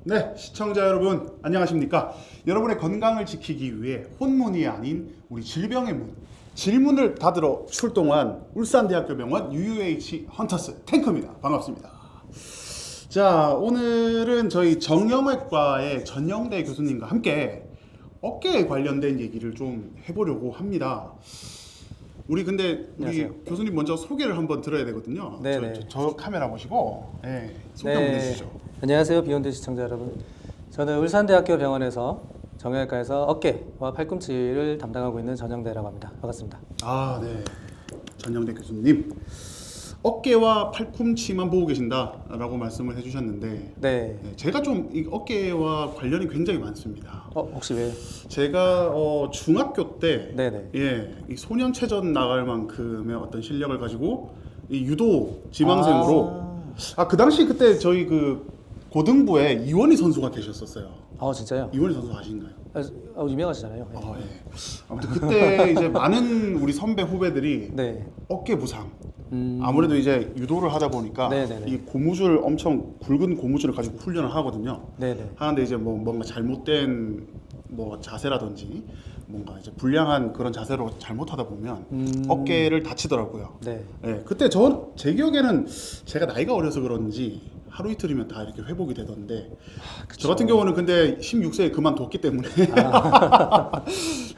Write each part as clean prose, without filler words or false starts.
네, 시청자 여러분 안녕하십니까? 여러분의 건강을 지키기 위해 혼문이 아닌 우리 질병의 문, 질문을 받으러 출동한 울산대학교 병원 UUH 헌터스 탱커입니다. 반갑습니다. 자, 오늘은 저희 정형외과의 전영대 교수님과 함께 어깨에 관련된 얘기를 좀 해보려고 합니다. 우리 근데 안녕하세요. 교수님 먼저 소개를 한번 들어야 되거든요. 네네. 저 카메라 보시고 소개 한번 해주시죠. 안녕하세요. 비욘드 시청자 여러분. 저는 울산대학교 병원에서 정형외과에서 어깨와 팔꿈치를 담당하고 있는 전영대라고 합니다. 반갑습니다. 아, 네. 전영대 교수님. 어깨와 팔꿈치만 보고 계신다라고 말씀을 해주셨는데, 네. 제가 좀 이 어깨와 관련이 굉장히 많습니다. 혹시 왜? 제가 중학교 때, 네네. 이 소년체전 나갈 만큼의 어떤 실력을 가지고 이 유도 지망생으로, 그 당시 그때 저희 그 고등부에 이원희 선수가 계셨었어요. 진짜요? 이원희 선수 아신가요? 유명하시잖아요. 네. 예. 아무튼 그때 이제 많은 우리 선배 후배들이 네. 어깨 부상. 아무래도 이제 유도를 하다 보니까 네네네. 이 고무줄 엄청 굵은 고무줄을 가지고 훈련을 하거든요. 네네. 하는데 이제 뭐 뭔가 잘못된 뭐 자세라든지 뭔가 이제 불량한 그런 자세로 잘못하다 보면 어깨를 다치더라고요. 네. 예, 그때 제 기억에는 제가 나이가 어려서 그런지 하루 이틀이면 다 이렇게 회복이 되던데 저 같은 경우는 근데 16세에 그만뒀기 때문에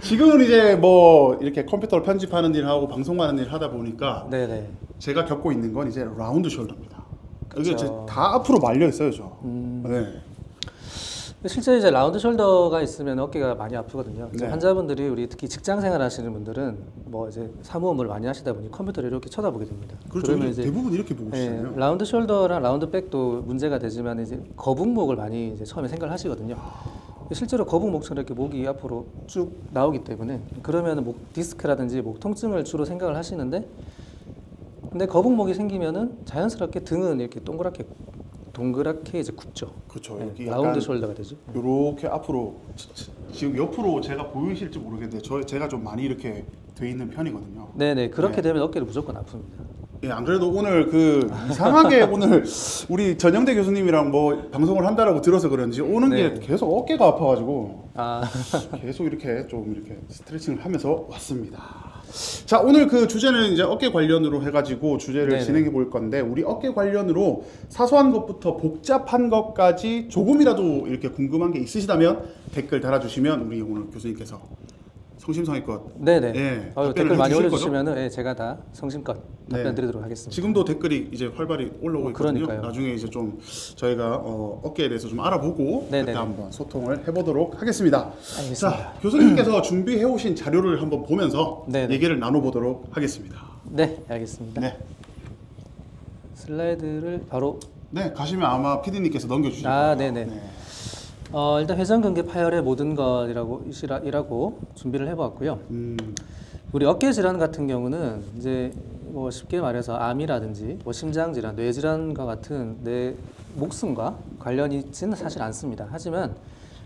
지금은 이제 뭐 이렇게 컴퓨터로 편집하는 일 하고 방송하는 일 하다 보니까 네네. 제가 겪고 있는 건 이제 라운드 숄더입니다. 이게 그쵸. 다 앞으로 말려 있어요, 저. 네. 실제 이제 라운드 숄더가 있으면 어깨가 많이 아프거든요. 이제 네. 환자분들이 우리 특히 직장 생활 하시는 분들은 뭐 이제 사무업을 많이 하시다 보니 컴퓨터를 이렇게 쳐다보게 됩니다. 그렇죠. 그러면 이제 대부분 이렇게 보고 계시잖아요. 라운드 숄더랑 라운드 백도 문제가 되지만 이제 거북목을 많이 이제 처음에 생각을 하시거든요. 실제로 거북목처럼 이렇게 목이 앞으로 쭉 나오기 때문에 그러면 목 디스크라든지 목 통증을 주로 생각을 하시는데 근데 거북목이 생기면은 자연스럽게 등은 이렇게 동그랗게 이제 굳죠. 그렇죠. 네, 여기 라운드 약간 숄더가 되죠. 이렇게 앞으로 지금 옆으로 제가 보이실지 모르겠는데 제가 좀 많이 이렇게 돼 있는 편이거든요. 네네 그렇게 네. 되면 어깨를 무조건 아픕니다. 예, 안 그래도 오늘 그 이상하게 오늘 우리 전영대 교수님이랑 뭐 방송을 한다라고 들어서 그런지 오는 네. 게 계속 어깨가 아파가지고 아 계속 이렇게 좀 이렇게 스트레칭을 하면서 왔습니다. 자, 오늘 그 주제는 이제 어깨 관련으로 해가지고 주제를 네네. 진행해 볼 건데 우리 어깨 관련으로 사소한 것부터 복잡한 것까지 조금이라도 이렇게 궁금한 게 있으시다면 댓글 달아주시면 우리 오늘 교수님께서 성심성의껏 네네. 예, 댓글 답변을 많이 해주실 올려주시면은 제가 다 성심껏 네. 답변드리도록 하겠습니다. 지금도 댓글이 이제 활발히 올라오고 있거든요. 그러니까요. 나중에 이제 좀 저희가 어깨에 대해서 좀 알아보고 네네네. 그때 한번 소통을 해보도록 하겠습니다. 알겠습니다. 자, 교수님께서 준비해 오신 자료를 한번 보면서 네네. 얘기를 나눠보도록 하겠습니다. 네 알겠습니다. 네, 슬라이드를 바로 네 가시면 아마 PD님께서 넘겨주실 거예요. 네네. 네. 일단 회전근개 파열의 모든 것이라고 준비를 해보았고요. 우리 어깨 질환 같은 경우는 이제 뭐 쉽게 말해서 암이라든지 뭐 심장 질환, 뇌 질환과 같은 내 목숨과 관련이 있지는 사실 않습니다. 하지만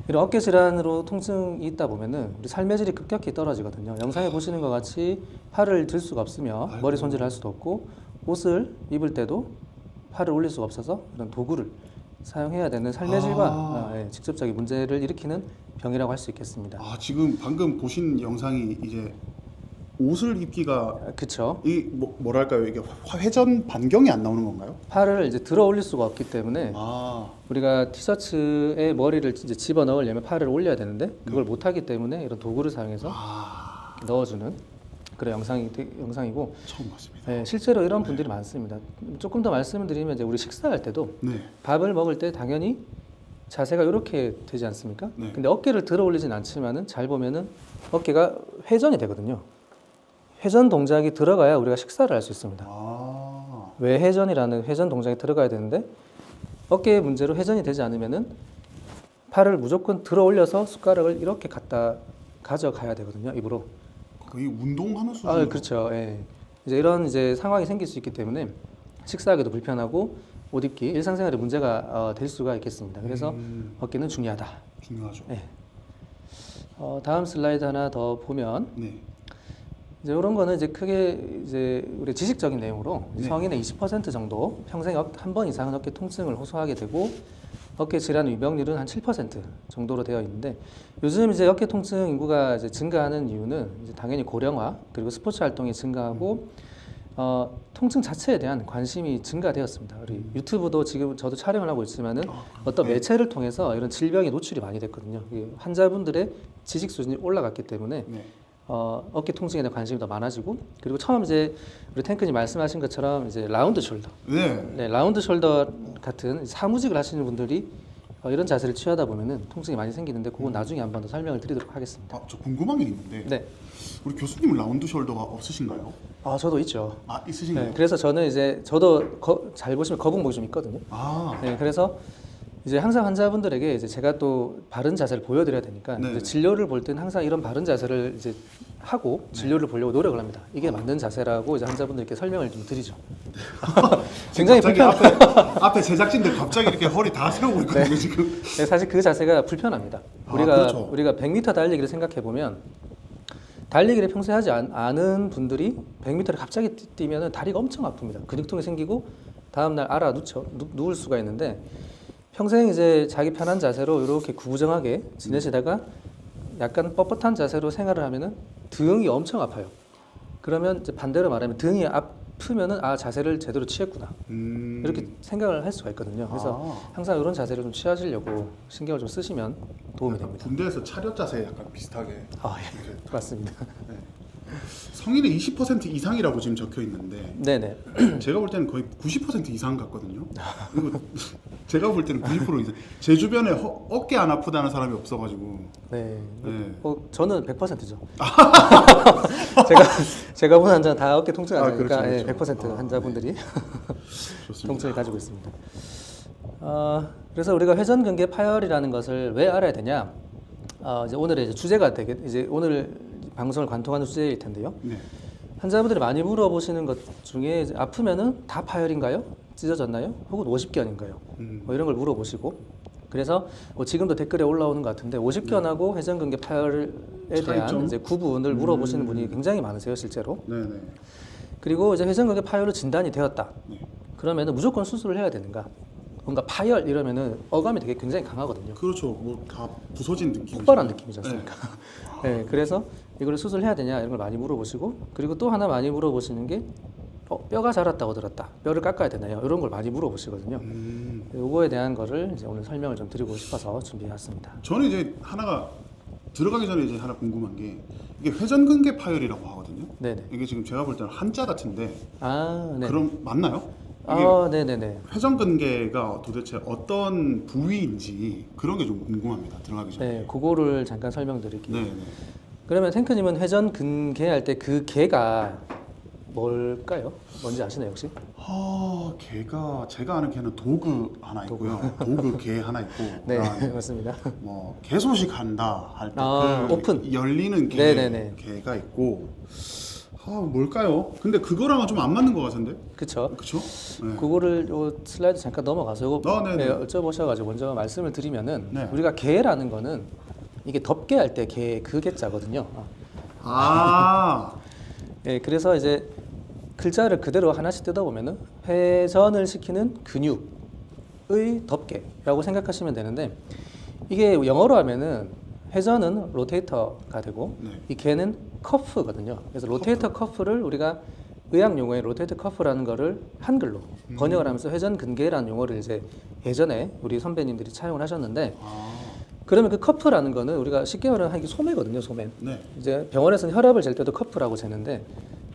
이런 어깨 질환으로 통증이 있다 보면은 우리 삶의 질이 급격히 떨어지거든요. 영상에 보시는 것 같이 팔을 들 수가 없으며 아이고. 머리 손질을 할 수도 없고 옷을 입을 때도 팔을 올릴 수가 없어서 이런 도구를 사용해야 되는 삶의 질과 직접적인 문제를 일으키는 병이라고 할 수 있겠습니다. 지금 방금 보신 영상이 이제 옷을 입기가 그렇죠. 뭐랄까요, 이게 회전 반경이 안 나오는 건가요? 팔을 이제 들어 올릴 수가 없기 때문에 아, 우리가 티셔츠에 머리를 이제 집어 넣으려면 팔을 올려야 되는데 그걸 못 하기 때문에 이런 도구를 사용해서 넣어주는 그런 영상이고 처음 봤습니다. 네, 실제로 이런 분들이 많습니다. 조금 더 말씀을 드리면 이제 우리 식사할 때도 네. 밥을 먹을 때 당연히 자세가 이렇게 되지 않습니까? 네. 근데 어깨를 들어 올리진 않지만은 잘 보면은 어깨가 회전이 되거든요. 회전 동작이 들어가야 우리가 식사를 할 수 있습니다. 외회전이라는 회전 동작이 들어가야 되는데 어깨의 문제로 회전이 되지 않으면은 팔을 무조건 들어 올려서 숟가락을 이렇게 가져가야 되거든요. 입으로. 거의 운동하는 수준. 그렇죠. 예. 이제 이런 상황이 생길 수 있기 때문에 식사하기도 불편하고 옷 입기, 일상생활에 문제가 될 수가 있겠습니다. 그래서 어깨는 중요하다. 중요하죠. 예. 다음 슬라이드 하나 더 보면 네. 이제 이런 거는 이제 크게 이제 우리 지식적인 내용으로 네. 성인의 20% 정도 평생 한 번 이상은 어깨 통증을 호소하게 되고 어깨 질환 위병률은 한 7% 정도로 되어 있는데 요즘 이제 어깨 통증 인구가 이제 증가하는 이유는 이제 당연히 고령화 그리고 스포츠 활동이 증가하고 통증 자체에 대한 관심이 증가되었습니다. 우리 유튜브도 지금 저도 촬영을 하고 있지만은 어떤 네. 매체를 통해서 이런 질병에 노출이 많이 됐거든요. 이게 환자분들의 지식 수준이 올라갔기 때문에 네. 어깨 통증에 대한 관심이 더 많아지고 그리고 처음 이제 우리 탱크님 말씀하신 것처럼 이제 라운드 숄더, 네. 라운드 숄더 같은 사무직을 하시는 분들이 이런 자세를 취하다 보면은 통증이 많이 생기는데 그건 나중에 한 번 더 설명을 드리도록 하겠습니다. 저 궁금한 게 있는데 네, 우리 교수님은 라운드 숄더가 없으신가요? 저도 있죠. 있으신가요? 네, 그래서 저는 이제 저도 잘 보시면 거북목이 좀 있거든요. 네, 그래서 이제 항상 환자분들에게 이제 제가 또 바른 자세를 보여드려야 되니까 네. 이제 진료를 볼 때는 항상 이런 바른 자세를 이제 하고 진료를 보려고 노력을 합니다. 이게 맞는 자세라고 이제 환자분들께 설명을 좀 드리죠. 굉장히 갑자기 불편. 앞에 제작진들 갑자기 이렇게 허리 다 세우고 있거든요 지금. 네, 사실 그 자세가 불편합니다. 그렇죠. 우리가 100m 달리기를 생각해 보면 달리기를 평소에 하지 않은 분들이 100m를 갑자기 뛰면은 다리가 엄청 아픕니다. 근육통이 생기고 다음 날 누울 수가 있는데 평생 이제 자기 편한 자세로 이렇게 구부정하게 지내시다가 약간 뻣뻣한 자세로 생활을 하면은 등이 엄청 아파요. 그러면 이제 반대로 말하면 등이 아프면은 자세를 제대로 취했구나 이렇게 생각을 할 수가 있거든요. 그래서 항상 이런 자세를 좀 취하시려고 신경을 좀 쓰시면 도움이 됩니다. 군대에서 차렷 자세 약간 비슷하게. 예. 맞습니다. 네. 성인의 20% 이상이라고 지금 적혀 있는데 네네. 제가 볼 때는 거의 90% 이상 같거든요. 이거 제가 볼 때는 90% 이상. 제 주변에 어깨 안 아프다는 사람이 없어가지고. 네. 네. 저는 100%죠. 제가 본 환자 다 어깨 통증 환자니까 그렇죠, 그렇죠. 100% 환자분들이 좋습니다. 통증을 가지고 있습니다. 그래서 우리가 회전근개 파열이라는 것을 왜 알아야 되냐? 이제 오늘의 이제 주제가 이제 오늘 방송을 관통하는 주제일 텐데요. 네. 환자분들이 많이 물어보시는 것 중에 이제 아프면은 다 파열인가요? 찢어졌나요? 혹은 50견인가요? 뭐 이런 걸 물어보시고 그래서 지금도 댓글에 올라오는 것 같은데 50견하고 회전근개 파열에 대한 차이점? 이제 구분을 물어보시는 분이 굉장히 많으세요, 실제로. 네네. 그리고 이제 회전근개 파열로 진단이 되었다. 네. 그러면은 무조건 수술을 해야 되는가? 뭔가 파열 이러면은 어감이 되게 굉장히 강하거든요. 그렇죠. 뭐 다 부서진 느낌. 폭발한 느낌이지 않습니까? 네, 그래서 이걸 수술해야 되냐 이런 걸 많이 물어보시고 그리고 또 하나 많이 물어보시는 게 뼈가 자랐다고 들었다. 뼈를 깎아야 되나요? 이런 걸 많이 물어보시거든요. 요거에 대한 거를 이제 오늘 설명을 좀 드리고 싶어서 준비해왔습니다. 저는 이제 하나가 들어가기 전에 이제 하나 궁금한 게 이게 회전근개 파열이라고 하거든요. 네네. 이게 지금 제가 볼 때는 한자 같은데 네. 그럼 맞나요? 이게 네네네. 회전근개가 도대체 어떤 부위인지 그런 게 좀 궁금합니다. 들어가기 전에. 네, 그거를 잠깐 설명드릴게요. 네. 그러면 탱크님은 회전근개 할 때 그 개가 뭘까요? 뭔지 아시나요 혹시? 개가 제가 아는 개는 도구 하나 있고요. 도구 개 하나 있고. 네, 그다음에 맞습니다. 뭐 개소식 한다 할 때 그 오픈. 열리는 네네네. 개가 있고. 뭘까요? 근데 그거랑은 좀 안 맞는 것 같은데. 그쵸? 그렇죠? 네. 그거를 요 슬라이드 잠깐 넘어가서 요거 네네. 여쭤보셔가지고 먼저 말씀을 드리면은 네. 우리가 개라는 거는 이게 덮개 할 때 그 개자거든요. 네, 그래서 이제 글자를 그대로 하나씩 뜯어보면은 회전을 시키는 근육의 덮개라고 생각하시면 되는데 이게 영어로 하면은 회전은 로테이터가 되고 네. 이 개는 커프거든요. 그래서 로테이터 커프를 우리가 의학 용어의 로테이터 커프라는 거를 한글로 번역을 하면서 회전근개라는 용어를 이제 예전에 우리 선배님들이 차용을 하셨는데 그러면 그 커프라는 거는 우리가 쉽게 말하면 이게 소매거든요, 소매. 네. 이제 병원에서는 혈압을 잴 때도 커프라고 재는데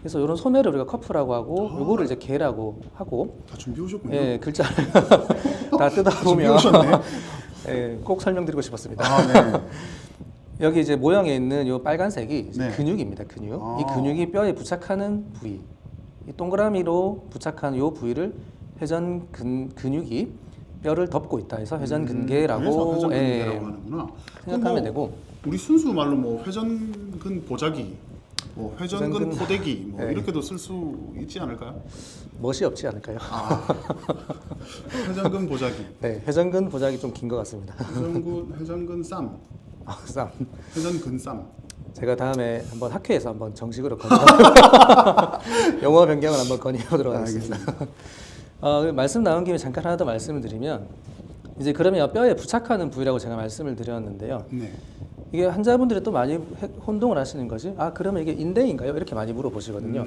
그래서 이런 소매를 우리가 커프라고 하고 요거를 이제 개라고 하고 다 준비해 오셨군요. 예, 글자를 다 뜯어보면 준비해 오셨네. 예, 꼭 설명드리고 싶었습니다. 네. 여기 이제 모형에 있는 요 빨간색이 이제 네. 근육입니다. 근육. 이 근육이 뼈에 부착하는 부위. 이 동그라미로 부착한 요 부위를 근육이 뼈를 덮고 있다 해서 회전근개라고 그래서 회전근개라고 하는구나. 생각하면 되고 우리 순수 말로 뭐 회전근 보자기, 뭐 회전근 회전근- 포대기 뭐 네. 이렇게도 쓸 수 있지 않을까요? 멋이 없지 않을까요? 회전근 보자기, 네, 회전근 보자기 좀 긴 것 같습니다. 회전근 쌈, 쌈. 회전근 쌈. 제가 다음에 한번 학회에서 한번 정식으로 건의 용어 변경을 한번 건의해 보도록 하겠습니다. 말씀 나온 김에 잠깐 하나 더 말씀을 드리면 이제 그러면 뼈에 부착하는 부위라고 제가 말씀을 드렸는데요. 네. 이게 환자분들이 또 많이 혼동을 하시는 것이 그러면 이게 인대인가요? 이렇게 많이 물어보시거든요.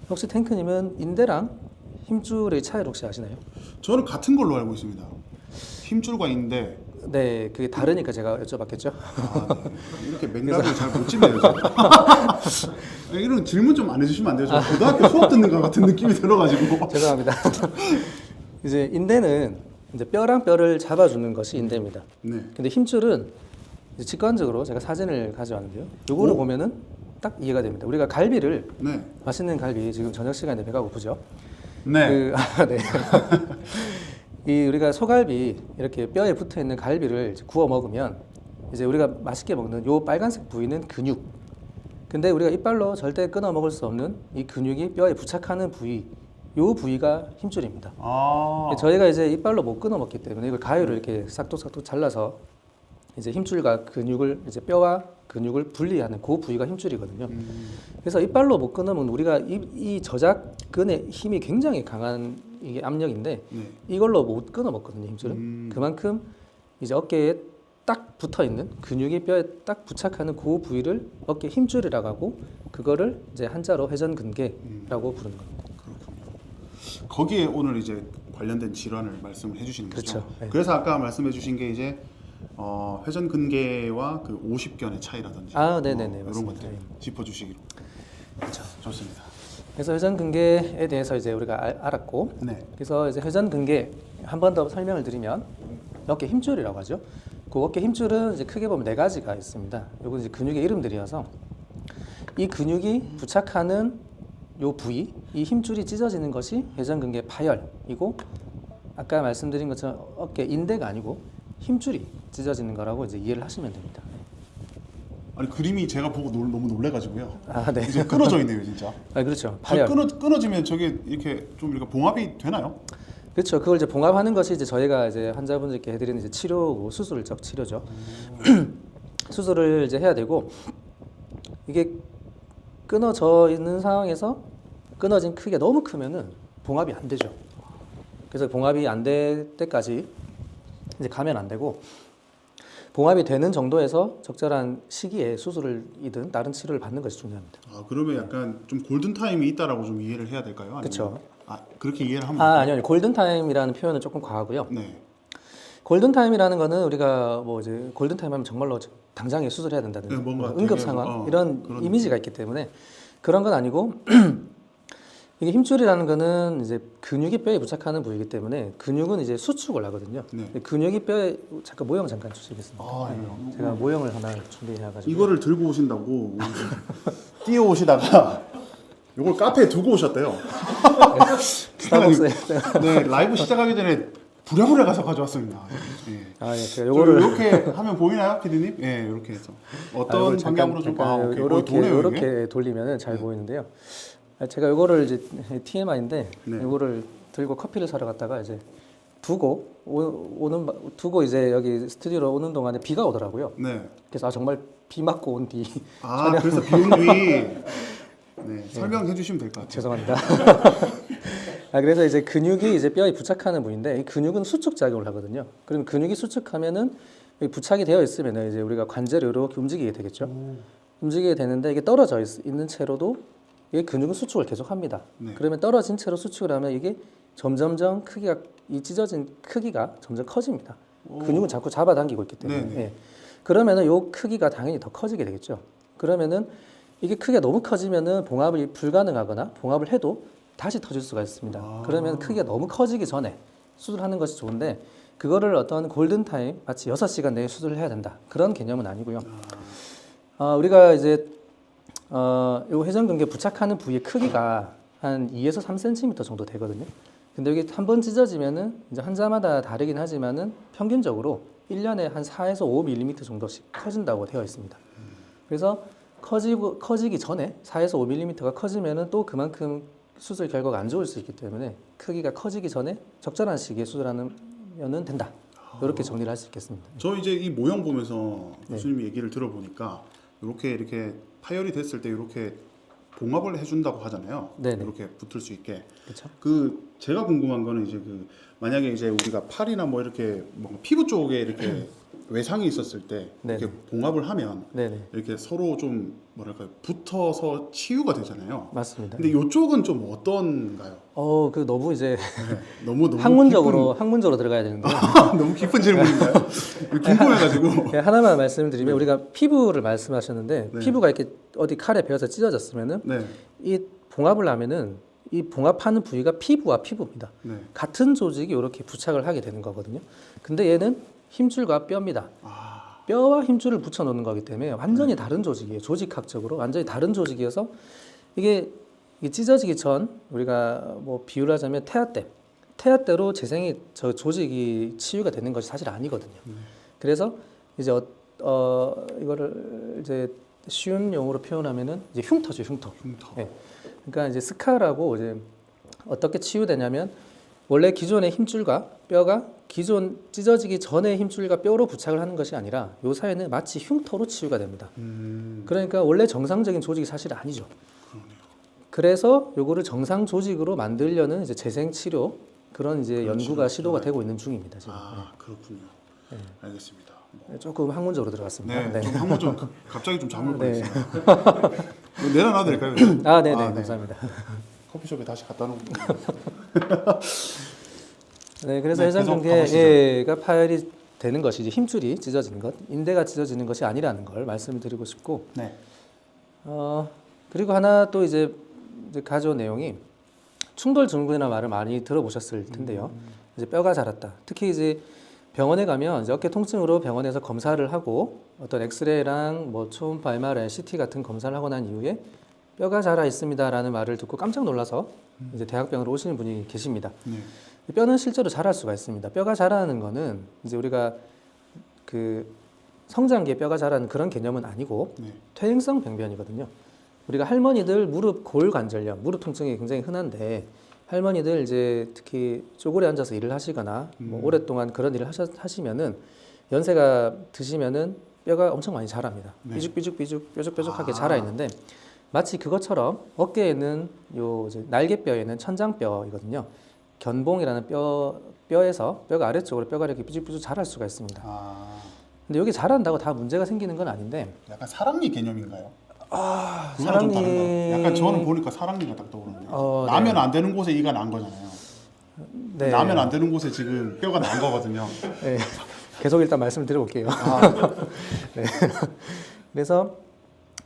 혹시 탱크님은 인대랑 힘줄의 차이를 혹시 아시나요? 저는 같은 걸로 알고 있습니다. 힘줄과 인대. 네, 그게 다르니까 제가 여쭤봤겠죠. 네. 이렇게 맥락을 잘 못 짚네요. 이런 질문 좀 안 해주시면 안 돼요? 저 고등학교 수업 듣는 것 같은 느낌이 들어가지고. 죄송합니다. 이제 인대는 이제 뼈랑 뼈를 잡아주는 것이 인대입니다. 네. 근데 힘줄은 이제 직관적으로 제가 사진을 가져왔는데요. 요거를 오. 보면은 딱 이해가 됩니다. 우리가 갈비를 네. 맛있는 갈비 지금 저녁 시간에 배가 고프죠. 네. 네. 이 우리가 소갈비 이렇게 뼈에 붙어 있는 갈비를 이제 구워 먹으면 이제 우리가 맛있게 먹는 요 빨간색 부위는 근육. 근데 우리가 이빨로 절대 끊어 먹을 수 없는 이 근육이 뼈에 부착하는 부위. 요 부위가 힘줄입니다. 저희가 이제 이빨로 못 끊어 먹기 때문에 이걸 가위로 이렇게 싹둑싹둑 잘라서 이제 힘줄과 근육을 이제 뼈와 근육을 분리하는 그 부위가 힘줄이거든요. 그래서 이빨로 못 끊으면 우리가 이 저작근의 힘이 굉장히 강한 이게 압력인데 네. 이걸로 못 끊어 먹거든요. 힘줄은. 그만큼 이제 어깨에 딱 붙어 있는 근육이 뼈에 딱 부착하는 그 부위를 어깨 힘줄이라고 하고 그거를 이제 한자로 회전근개라고 부르는 겁니다. 그렇군요. 거기에 오늘 이제 관련된 질환을 말씀을 해주시는 거죠. 그렇죠. 네. 그래서 아까 말씀해주신 게 이제 회전근개와 그 50견의 차이라든지 네네네, 이런 맞습니다. 것들 네. 짚어주시기로. 그렇죠. 좋습니다. 그래서 회전근개에 대해서 이제 우리가 알았고, 네. 그래서 이제 회전근개 한 번 더 설명을 드리면 어깨 힘줄이라고 하죠. 그 어깨 힘줄은 이제 크게 보면 네 가지가 있습니다. 요건 이제 근육의 이름들이어서 이 근육이 부착하는 요 부위, 이 힘줄이 찢어지는 것이 회전근개 파열이고, 아까 말씀드린 것처럼 어깨 인대가 아니고 힘줄이 찢어지는 거라고 이제 이해를 하시면 됩니다. 아니 그림이 제가 보고 너무 놀래가지고요. 네. 이제 끊어져 있네요, 진짜. 그렇죠. 파열. 끊어지면 저게 이렇게 좀 이렇게 봉합이 되나요? 그렇죠. 그걸 이제 봉합하는 것이 이제 저희가 이제 환자분들께 해드리는 이제 치료고 수술적 치료죠. 수술을 이제 해야 되고 이게 끊어져 있는 상황에서 끊어진 크기가 너무 크면은 봉합이 안 되죠. 그래서 봉합이 안 될 때까지 이제 가면 안 되고 봉합이 되는 정도에서 적절한 시기에 수술이든 다른 치료를 받는 것이 중요합니다. 그러면 약간 좀 골든 타임이 있다라고 좀 이해를 해야 될까요? 아니면- 그렇죠. 그렇게 이해를 하면 아니요. 골든 타임이라는 표현은 조금 과하고요. 네. 골든 타임이라는 거는 우리가 뭐 이제 골든 타임 하면 정말로 당장에 수술해야 된다든지 네, 뭔가 응급 되게, 상황 이런 그런 이미지가 있기 때문에 그런 건 아니고 이게 힘줄이라는 거는 이제 근육이 뼈에 부착하는 부위이기 때문에 근육은 이제 수축을 하거든요. 네. 근육이 뼈에 잠깐 모형 잠깐 주시겠습니까? 이거. 제가 모형을 하나 준비해가지고 이거를 들고 오신다고 뛰어오시다가 이걸 카페에 두고 오셨대요. 스타벅스에 네, 라이브 시작하기 전에 부랴부랴 가서 가져왔습니다. 예. 제가 요거를 이렇게 하면 보이나요, 피디님? 예, 이렇게 해서 어떤 방향으로 좀 오케이. 도네요, 이게? 이렇게 돌리면은 잘 보이는데요. 제가 요거를 이제 TMI인데 네. 요거를 들고 커피를 사러 갔다가 이제 두고 이제 여기 스튜디오로 오는 동안에 비가 오더라고요. 네. 그래서 정말 비 맞고 온 뒤 그래서 비온 뒤 네, 설명해 주시면 될 것 같아요. 죄송합니다. 그래서 이제 근육이 이제 뼈에 부착하는 부위인데 이 근육은 수축 작용을 하거든요. 그럼 근육이 수축하면은 여기 부착이 되어 있으면은 이제 우리가 관절을 이렇게 움직이게 되겠죠. 움직이게 되는데 이게 떨어져 있는 채로도 이 근육은 수축을 계속합니다. 네. 그러면 떨어진 채로 수축을 하면 이게 점점점 크기가 이 찢어진 크기가 점점 커집니다. 근육은 자꾸 잡아당기고 있기 때문에. 네네. 예. 그러면은 요 크기가 당연히 더 커지게 되겠죠. 그러면은 이게 크기가 너무 커지면은 봉합이 불가능하거나 봉합을 해도 다시 터질 수가 있습니다. 그러면 크기가 너무 커지기 전에 수술하는 것이 좋은데 그거를 어떤 골든 타임 마치 6시간 내에 수술을 해야 된다. 그런 개념은 아니고요. 우리가 이제 요 회전근개 부착하는 부위의 크기가 한 2에서 3cm 정도 되거든요. 근데 여기 한 번 찢어지면은 이제 환자마다 다르긴 하지만은 평균적으로 1년에 한 4에서 5mm 정도씩 커진다고 되어 있습니다. 그래서 커지기 전에 4에서 5mm가 커지면은 또 그만큼 수술 결과가 안 좋을 수 있기 때문에 크기가 커지기 전에 적절한 시기에 수술하면은 된다. 이렇게 정리를 할 수 있겠습니다. 저 이제 이 모형 보면서 교수님 얘기를 들어보니까 이렇게 파열이 됐을 때 이렇게 봉합을 해준다고 하잖아요. 네네. 이렇게 붙을 수 있게. 그렇죠. 그 제가 궁금한 거는 이제 그 만약에 이제 우리가 팔이나 뭐 이렇게 뭔가 피부 쪽에 이렇게 외상이 있었을 때 네네. 이렇게 봉합을 하면 네네. 이렇게 서로 좀 뭐랄까 붙어서 치유가 되잖아요. 맞습니다. 근데 이쪽은 좀 어떤가요? 그 너무 이제 네. 너무 학문적으로 들어가야 되는데 너무 깊은 질문인가요? 궁금해가지고. 네, 하나만 말씀드리면 우리가 피부를 말씀하셨는데 네. 피부가 이렇게 어디 칼에 베어서 찢어졌으면은 네. 이 봉합을 하면은 이 봉합하는 부위가 피부와 피부입니다. 네. 같은 조직이 이렇게 부착을 하게 되는 거거든요. 근데 얘는 힘줄과 뼈입니다. 아. 뼈와 힘줄을 붙여 놓는 거기 때문에 완전히 다른 조직이에요. 조직학적으로 완전히 다른 조직이어서 이게 찢어지기 전 우리가 뭐 비유를 하자면 태아 때로 재생이 저 조직이 치유가 되는 것이 사실 아니거든요. 그래서 이제 이거를 이제 쉬운 용어로 표현하면은 이제 흉터죠, 흉터. 예. 그러니까 이제 스카라고 이제 어떻게 치유되냐면 원래 기존의 힘줄과 뼈가 기존 찢어지기 전에 힘줄과 뼈로 부착을 하는 것이 아니라 요 사이는 마치 흉터로 치유가 됩니다. 그러니까 원래 정상적인 조직이 사실 아니죠. 그래서 요거를 정상 조직으로 만들려는 이제 재생 치료 그런 이제 연구가 시도가 되고 있는 중입니다. 지금. 아 그렇군요. 네. 알겠습니다. 네, 조금 학문적으로 들어갔습니다. 네, 좀 한번 좀 갑자기 좀 잠을 네. 보냈어요. 내려놔도 될까요? 아, 네네, 네. 감사합니다. 커피숍에 다시 갖다 놓고. 네, 그래서 네, 회전근개가 파열이 되는 것이 이제 힘줄이 찢어지는 것, 인대가 찢어지는 것이 아니라는 걸 말씀드리고 싶고, 네. 그리고 하나 또 이제 가져온 내용이 충돌 증후군이라는 말을 많이 들어보셨을 텐데요. 이제 뼈가 자랐다. 특히 이제 병원에 가면 이제 어깨 통증으로 병원에서 검사를 하고 어떤 엑스레이랑 뭐 초음파, MRI, CT 같은 검사를 하고 난 이후에 뼈가 자라 있습니다라는 말을 듣고 깜짝 놀라서 이제 대학병원으로 오시는 분이 계십니다. 네. 뼈는 실제로 자랄 수가 있습니다. 뼈가 자라는 거는 이제 우리가 그 성장기에 뼈가 자라는 그런 개념은 아니고 네. 퇴행성 병변이거든요. 우리가 할머니들 무릎 골관절염, 무릎 통증이 굉장히 흔한데 할머니들 이제 특히 쪼그려 앉아서 일을 하시거나 뭐 오랫동안 그런 일을 하시면은 연세가 드시면은 뼈가 엄청 많이 자랍니다. 네. 삐죽삐죽 뾰족뾰족하게 자라 있는데 마치 그것처럼 어깨에는 요 이제 날개뼈에는 천장뼈이거든요. 견봉이라는 뼈에서 뼈가 아래쪽으로 뼈가 이렇게 삐죽삐죽 자랄 수가 있습니다. 아, 근데 여기 자란다고 다 문제가 생기는 건 아닌데 약간 사랑니 개념인가요? 그거랑 좀 사랑니- 다른가요? 약간 저는 보니까 사랑니가 딱 떠오르네요. 네. 나면 안 되는 곳에 이가 난 거잖아요. 네. 나면 안 되는 곳에 지금 뼈가 난 거거든요. 네. 계속 일단 말씀을 드려볼게요. 네. 그래서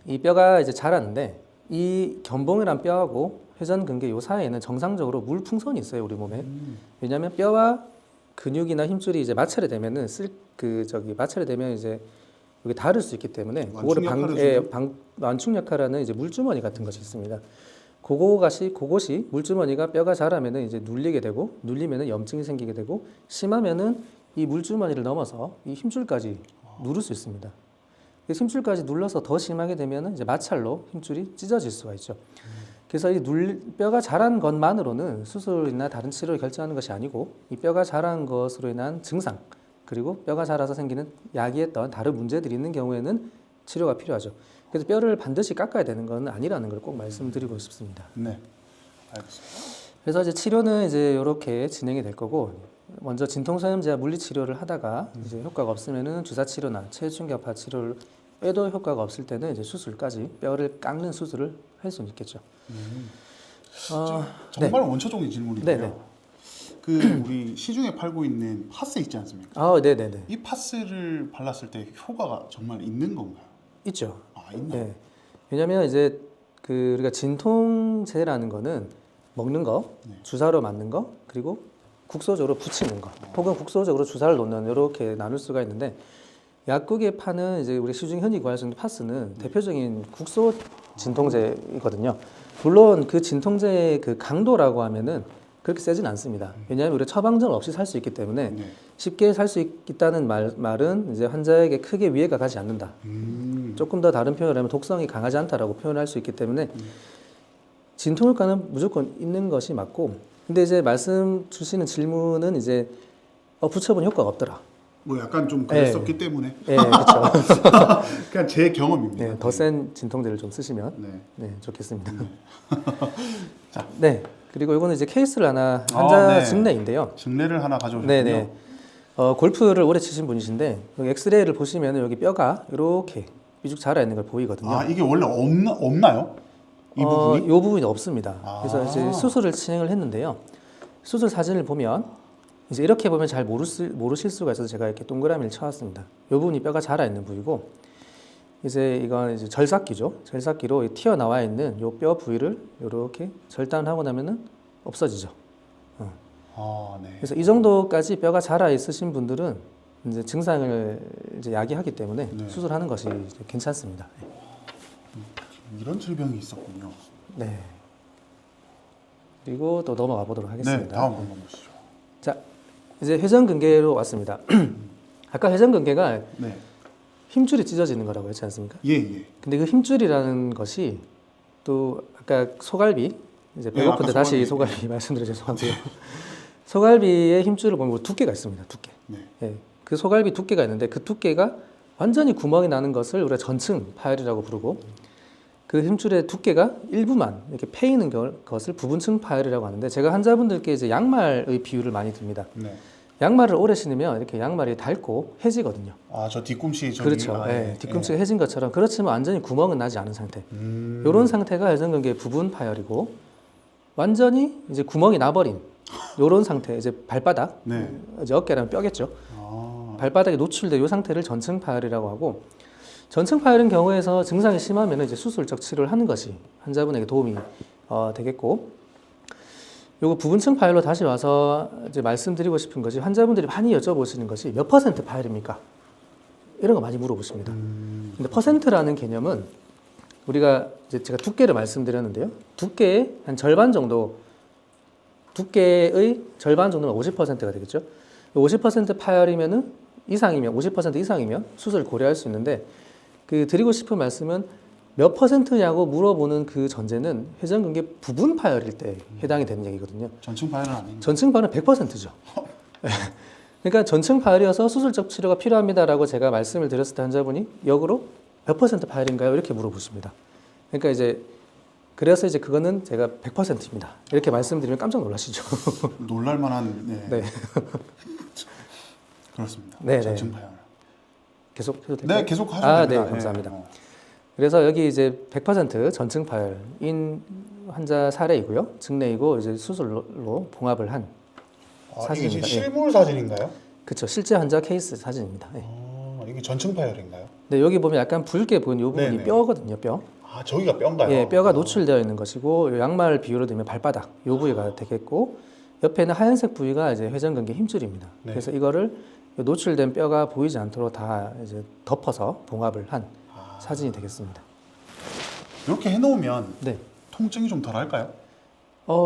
이 뼈가 이제 자랐는데 이 견봉이란 뼈하고 회전근개 요 사이에는 정상적으로 물 풍선이 있어요 우리 몸에. 왜냐하면 뼈와 근육이나 힘줄이 이제 마찰이 되면은 마찰이 되면 이제 여기 닿을 수 있기 때문에 완충 역할을 주는? 완충 역할하는 이제 물주머니 같은 것이 있습니다. 그곳이 물주머니가 뼈가 자라면은 이제 눌리게 되고 눌리면은 염증이 생기게 되고 심하면은 이 물주머니를 넘어서 이 힘줄까지 누를 수 있습니다. 이 힘줄까지 눌러서 더 심하게 되면은 이제 마찰로 힘줄이 찢어질 수가 있죠. 그래서 뼈가 자란 것만으로는 수술이나 다른 치료를 결정하는 것이 아니고 이 뼈가 자란 것으로 인한 증상 그리고 뼈가 자라서 생기는 야기했던 다른 문제들이 있는 경우에는 치료가 필요하죠. 그래서 뼈를 반드시 깎아야 되는 건 아니라는 걸 꼭 말씀드리고 싶습니다. 네, 알겠습니다. 그래서 이제 치료는 이제 이렇게 진행이 될 거고 먼저 진통소염제와 물리치료를 하다가 이제 효과가 없으면은 주사치료나 체중격파 치료에도 효과가 없을 때는 이제 수술까지 뼈를 깎는 수술을 할 수는 있겠죠. 정말 원초적인 질문인데요. 네네. 그 우리 시중에 팔고 있는 파스 있지 않습니까? 네네네. 이 파스를 발랐을 때 효과가 정말 있는 건가요? 있죠. 아, 있나요? 네. 왜냐하면 이제 우리가 진통제라는 거는 먹는 거, 네. 주사로 맞는 거, 그리고 국소적으로 붙이는 거, 혹은 국소적으로 주사를 놓는 이렇게 나눌 수가 있는데 약국에 파는 이제 우리 시중 흔히 구할 수 있는 파스는 대표적인 국소 진통제이거든요. 물론 그 진통제의 그 강도라고 하면은 그렇게 세진 않습니다. 왜냐하면 우리가 처방전 없이 살 수 있기 때문에 네. 쉽게 살 수 있다는 말은 이제 환자에게 크게 위해가 가지 않는다. 조금 더 다른 표현을 하면 독성이 강하지 않다라고 표현할 수 있기 때문에 진통 효과는 무조건 있는 것이 맞고 근데 이제 말씀 주시는 질문은 이제 붙여본 효과가 없더라. 뭐 약간 좀 그랬었기 때문에 예, 그렇죠. 그냥 제 경험입니다. 네, 더 센 진통제를 좀 쓰시면 네. 네, 좋겠습니다. 자. 네, 그리고 이거는 이제 케이스를 하나 환자 네. 증례인데요. 증례를 하나 가져오셨군요. 네네. 골프를 오래 치신 분이신데 여기 엑스레이를 보시면 여기 뼈가 이렇게 삐죽 자라 있는 걸 보이거든요. 아 이게 원래 없나요? 이 부분이? 이 부분이 없습니다. 그래서 이제 수술을 진행을 했는데요. 수술 사진을 보면 이제 이렇게 보면 잘 모르실 수가 있어서 제가 이렇게 동그라미를 쳐왔습니다. 이 부분이 뼈가 자라 있는 부위고 이제 이건 이제 절삭기죠. 절삭기로 튀어나와 있는 이 뼈 부위를 이렇게 절단하고 나면은 없어지죠. 아 네. 그래서 이 정도까지 뼈가 자라 있으신 분들은 이제 증상을 이제 야기하기 때문에 네. 수술하는 것이 이제 괜찮습니다. 이런 질병이 있었군요. 네. 그리고 또 넘어가 보도록 하겠습니다. 네, 다음 한번 보시죠. 자, 이제 회전근개로 왔습니다. 아까 회전근개가 네. 힘줄이 찢어지는 거라고 했지 않습니까? 예 예. 근데 그 힘줄이라는 것이 또 아까 소갈비 이제 네, 배고픈데 아까 다시 소갈비. 소갈비 말씀드려 죄송한데요. 소갈비의 힘줄을 보면 두께가 있습니다. 두께. 네. 예, 그 소갈비 두께가 있는데 그 두께가 완전히 구멍이 나는 것을 우리가 전층 파열이라고 부르고 그 힘줄의 두께가 일부만 이렇게 패이는 것을 부분층 파열이라고 하는데 제가 환자분들께 이제 양말의 비유를 많이 듭니다. 네. 양말을 오래 신으면 이렇게 양말이 닳고 해지거든요. 아 저 뒤꿈치 저기 그렇죠. 예, 뒤꿈치가 해진 것처럼 그렇지만 완전히 구멍은 나지 않은 상태. 이런 상태가 회전근개 부분 파열이고 완전히 이제 구멍이 나버린 이런 상태 이제 발바닥 네. 이제 어깨라는 뼈겠죠. 아. 발바닥에 노출된 이 상태를 전층 파열이라고 하고 전층 파열인 경우에서 증상이 심하면 이제 수술적 치료를 하는 것이 환자분에게 도움이 되겠고 요거 부분층 파열로 다시 와서 이제 말씀드리고 싶은 것이 환자분들이 많이 여쭤보시는 것이 몇 퍼센트 파열입니까? 이런 거 많이 물어보십니다. 근데 퍼센트라는 개념은 우리가 이제 제가 두께를 말씀드렸는데요. 두께의 한 절반 정도 두께의 절반 정도면 50%가 되겠죠. 50% 파열이면은 이상이면 50% 이상이면 수술을 고려할 수 있는데 그 드리고 싶은 말씀은 몇 퍼센트냐고 물어보는 그 전제는 회전근개 부분 파열일 때 해당이 되는 얘기거든요. 전층 파열은 아닌데. 전층 파열은 100%죠. 그러니까 전층 파열이어서 수술적 치료가 필요합니다라고 제가 말씀을 드렸을 때 환자분이 역으로 몇 퍼센트 파열인가요? 이렇게 물어보십니다. 그러니까 이제 그래서 이제 그거는 제가 100%입니다. 이렇게 말씀드리면 깜짝 놀라시죠. 놀랄만한 네. 네. 그렇습니다. 네, 전층 네. 파열. 계속 해도 될까요? 네, 계속 하셔도 아, 됩니다. 네, 감사합니다. 예. 그래서 여기 이제 100% 전층 파열인 환자 사례이고요. 증례이고 이제 수술로 봉합을 한 아, 이게 사진입니다. 지금 실물 사진인가요? 그렇죠. 실제 환자 케이스 사진입니다. 네. 아, 이게 전층 파열인가요? 네, 여기 보면 약간 붉게 보이는 이 부분이 네네. 뼈거든요. 뼈. 아, 저기가 뼈인가요? 예, 뼈가 노출되어 있는 것이고 요 양말 비유로 들면 발바닥 이 부위가 되겠고 옆에는 하얀색 부위가 이제 회전근개 힘줄입니다. 네. 그래서 이거를 노출된 뼈가 보이지 않도록 다 이제 덮어서 봉합을 한 사진이 되겠습니다. 이렇게 해놓으면 네. 통증이 좀 덜할까요?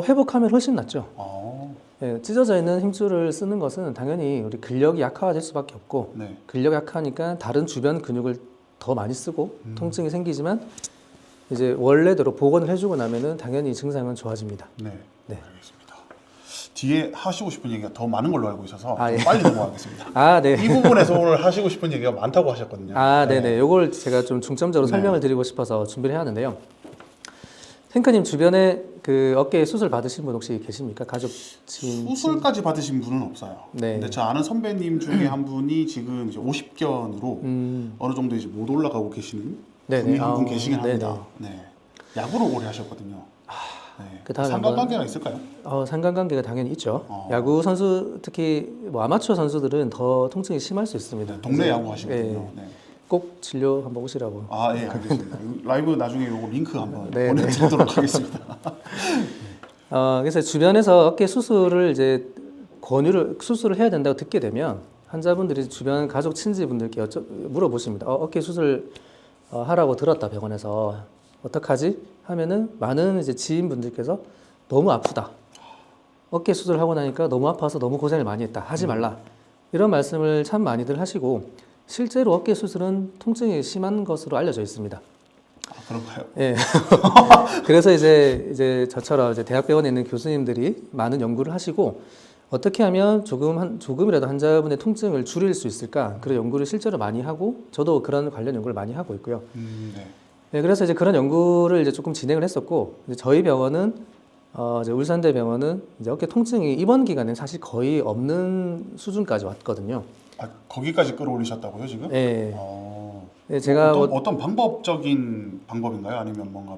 회복하면 훨씬 낫죠. 아, 예, 찢어져 있는 힘줄을 쓰는 것은 당연히 우리 근력이 약화될 수밖에 없고 네. 근력이 약하니까 다른 주변 근육을 더 많이 쓰고 통증이 생기지만 이제 원래대로 복원을 해주고 나면은 당연히 증상은 좋아집니다. 네. 네. 알겠습니다. 뒤에 하시고 싶은 얘기가 더 많은 걸로 알고 있어서 아, 좀 예. 빨리 넘어가겠습니다. 아, 네. 이 부분에서 오늘 하시고 싶은 얘기가 많다고 하셨거든요. 아, 네네. 요걸 제가 좀 중점적으로 네. 설명을 드리고 싶어서 준비를 해왔는데요. 탱크님 주변에 그 어깨 수술 받으신 분 혹시 계십니까? 가족 지인? 수술까지 받으신 분은 없어요. 네. 근데 저 아는 선배님 중에 한 분이 지금 이제 50견으로 어느 정도 이제 못 올라가고 계시는 네네. 분이 한 분 아, 계시긴 네네. 합니다. 네. 야구를 오래 하셨거든요. 네. 그 다음에 상관관계가 있을까요? 상관관계가 당연히 있죠. 야구 선수 특히 뭐 아마추어 선수들은 더 통증이 심할 수 있습니다. 네, 동네 그래서, 야구 하시거든요. 네. 꼭 진료 한번 오시라고. 아, 예, 알겠습니다. 라이브 나중에 요거 링크 한번 네, 보내드리도록 하겠습니다. 그래서 주변에서 어깨 수술을 이제 수술을 해야 된다고 듣게 되면 환자분들이 주변 가족 친지분들께 물어보십니다. 어깨 수술 하라고 들었다 병원에서 어떡하지? 하면은 많은 이제 지인분들께서 너무 아프다. 어깨 수술하고 나니까 너무 아파서 너무 고생을 많이 했다. 하지 말라. 이런 말씀을 참 많이들 하시고 실제로 어깨 수술은 통증이 심한 것으로 알려져 있습니다. 아, 그런가요? 예. 그래서 이제 저처럼 이제 대학병원에 있는 교수님들이 많은 연구를 하시고 어떻게 하면 조금이라도 환자분의 통증을 줄일 수 있을까? 그런 연구를 실제로 많이 하고 저도 그런 관련 연구를 많이 하고 있고요. 네. 네, 그래서 이제 그런 연구를 이제 조금 진행을 했었고 이제 저희 병원은 이제 울산대병원은 이제 어깨 통증이 이번 기간엔 사실 거의 없는 수준까지 왔거든요. 아, 거기까지 끌어올리셨다고요 지금? 네. 어. 네, 제가 어떤 방법적인 방법인가요? 아니면 뭔가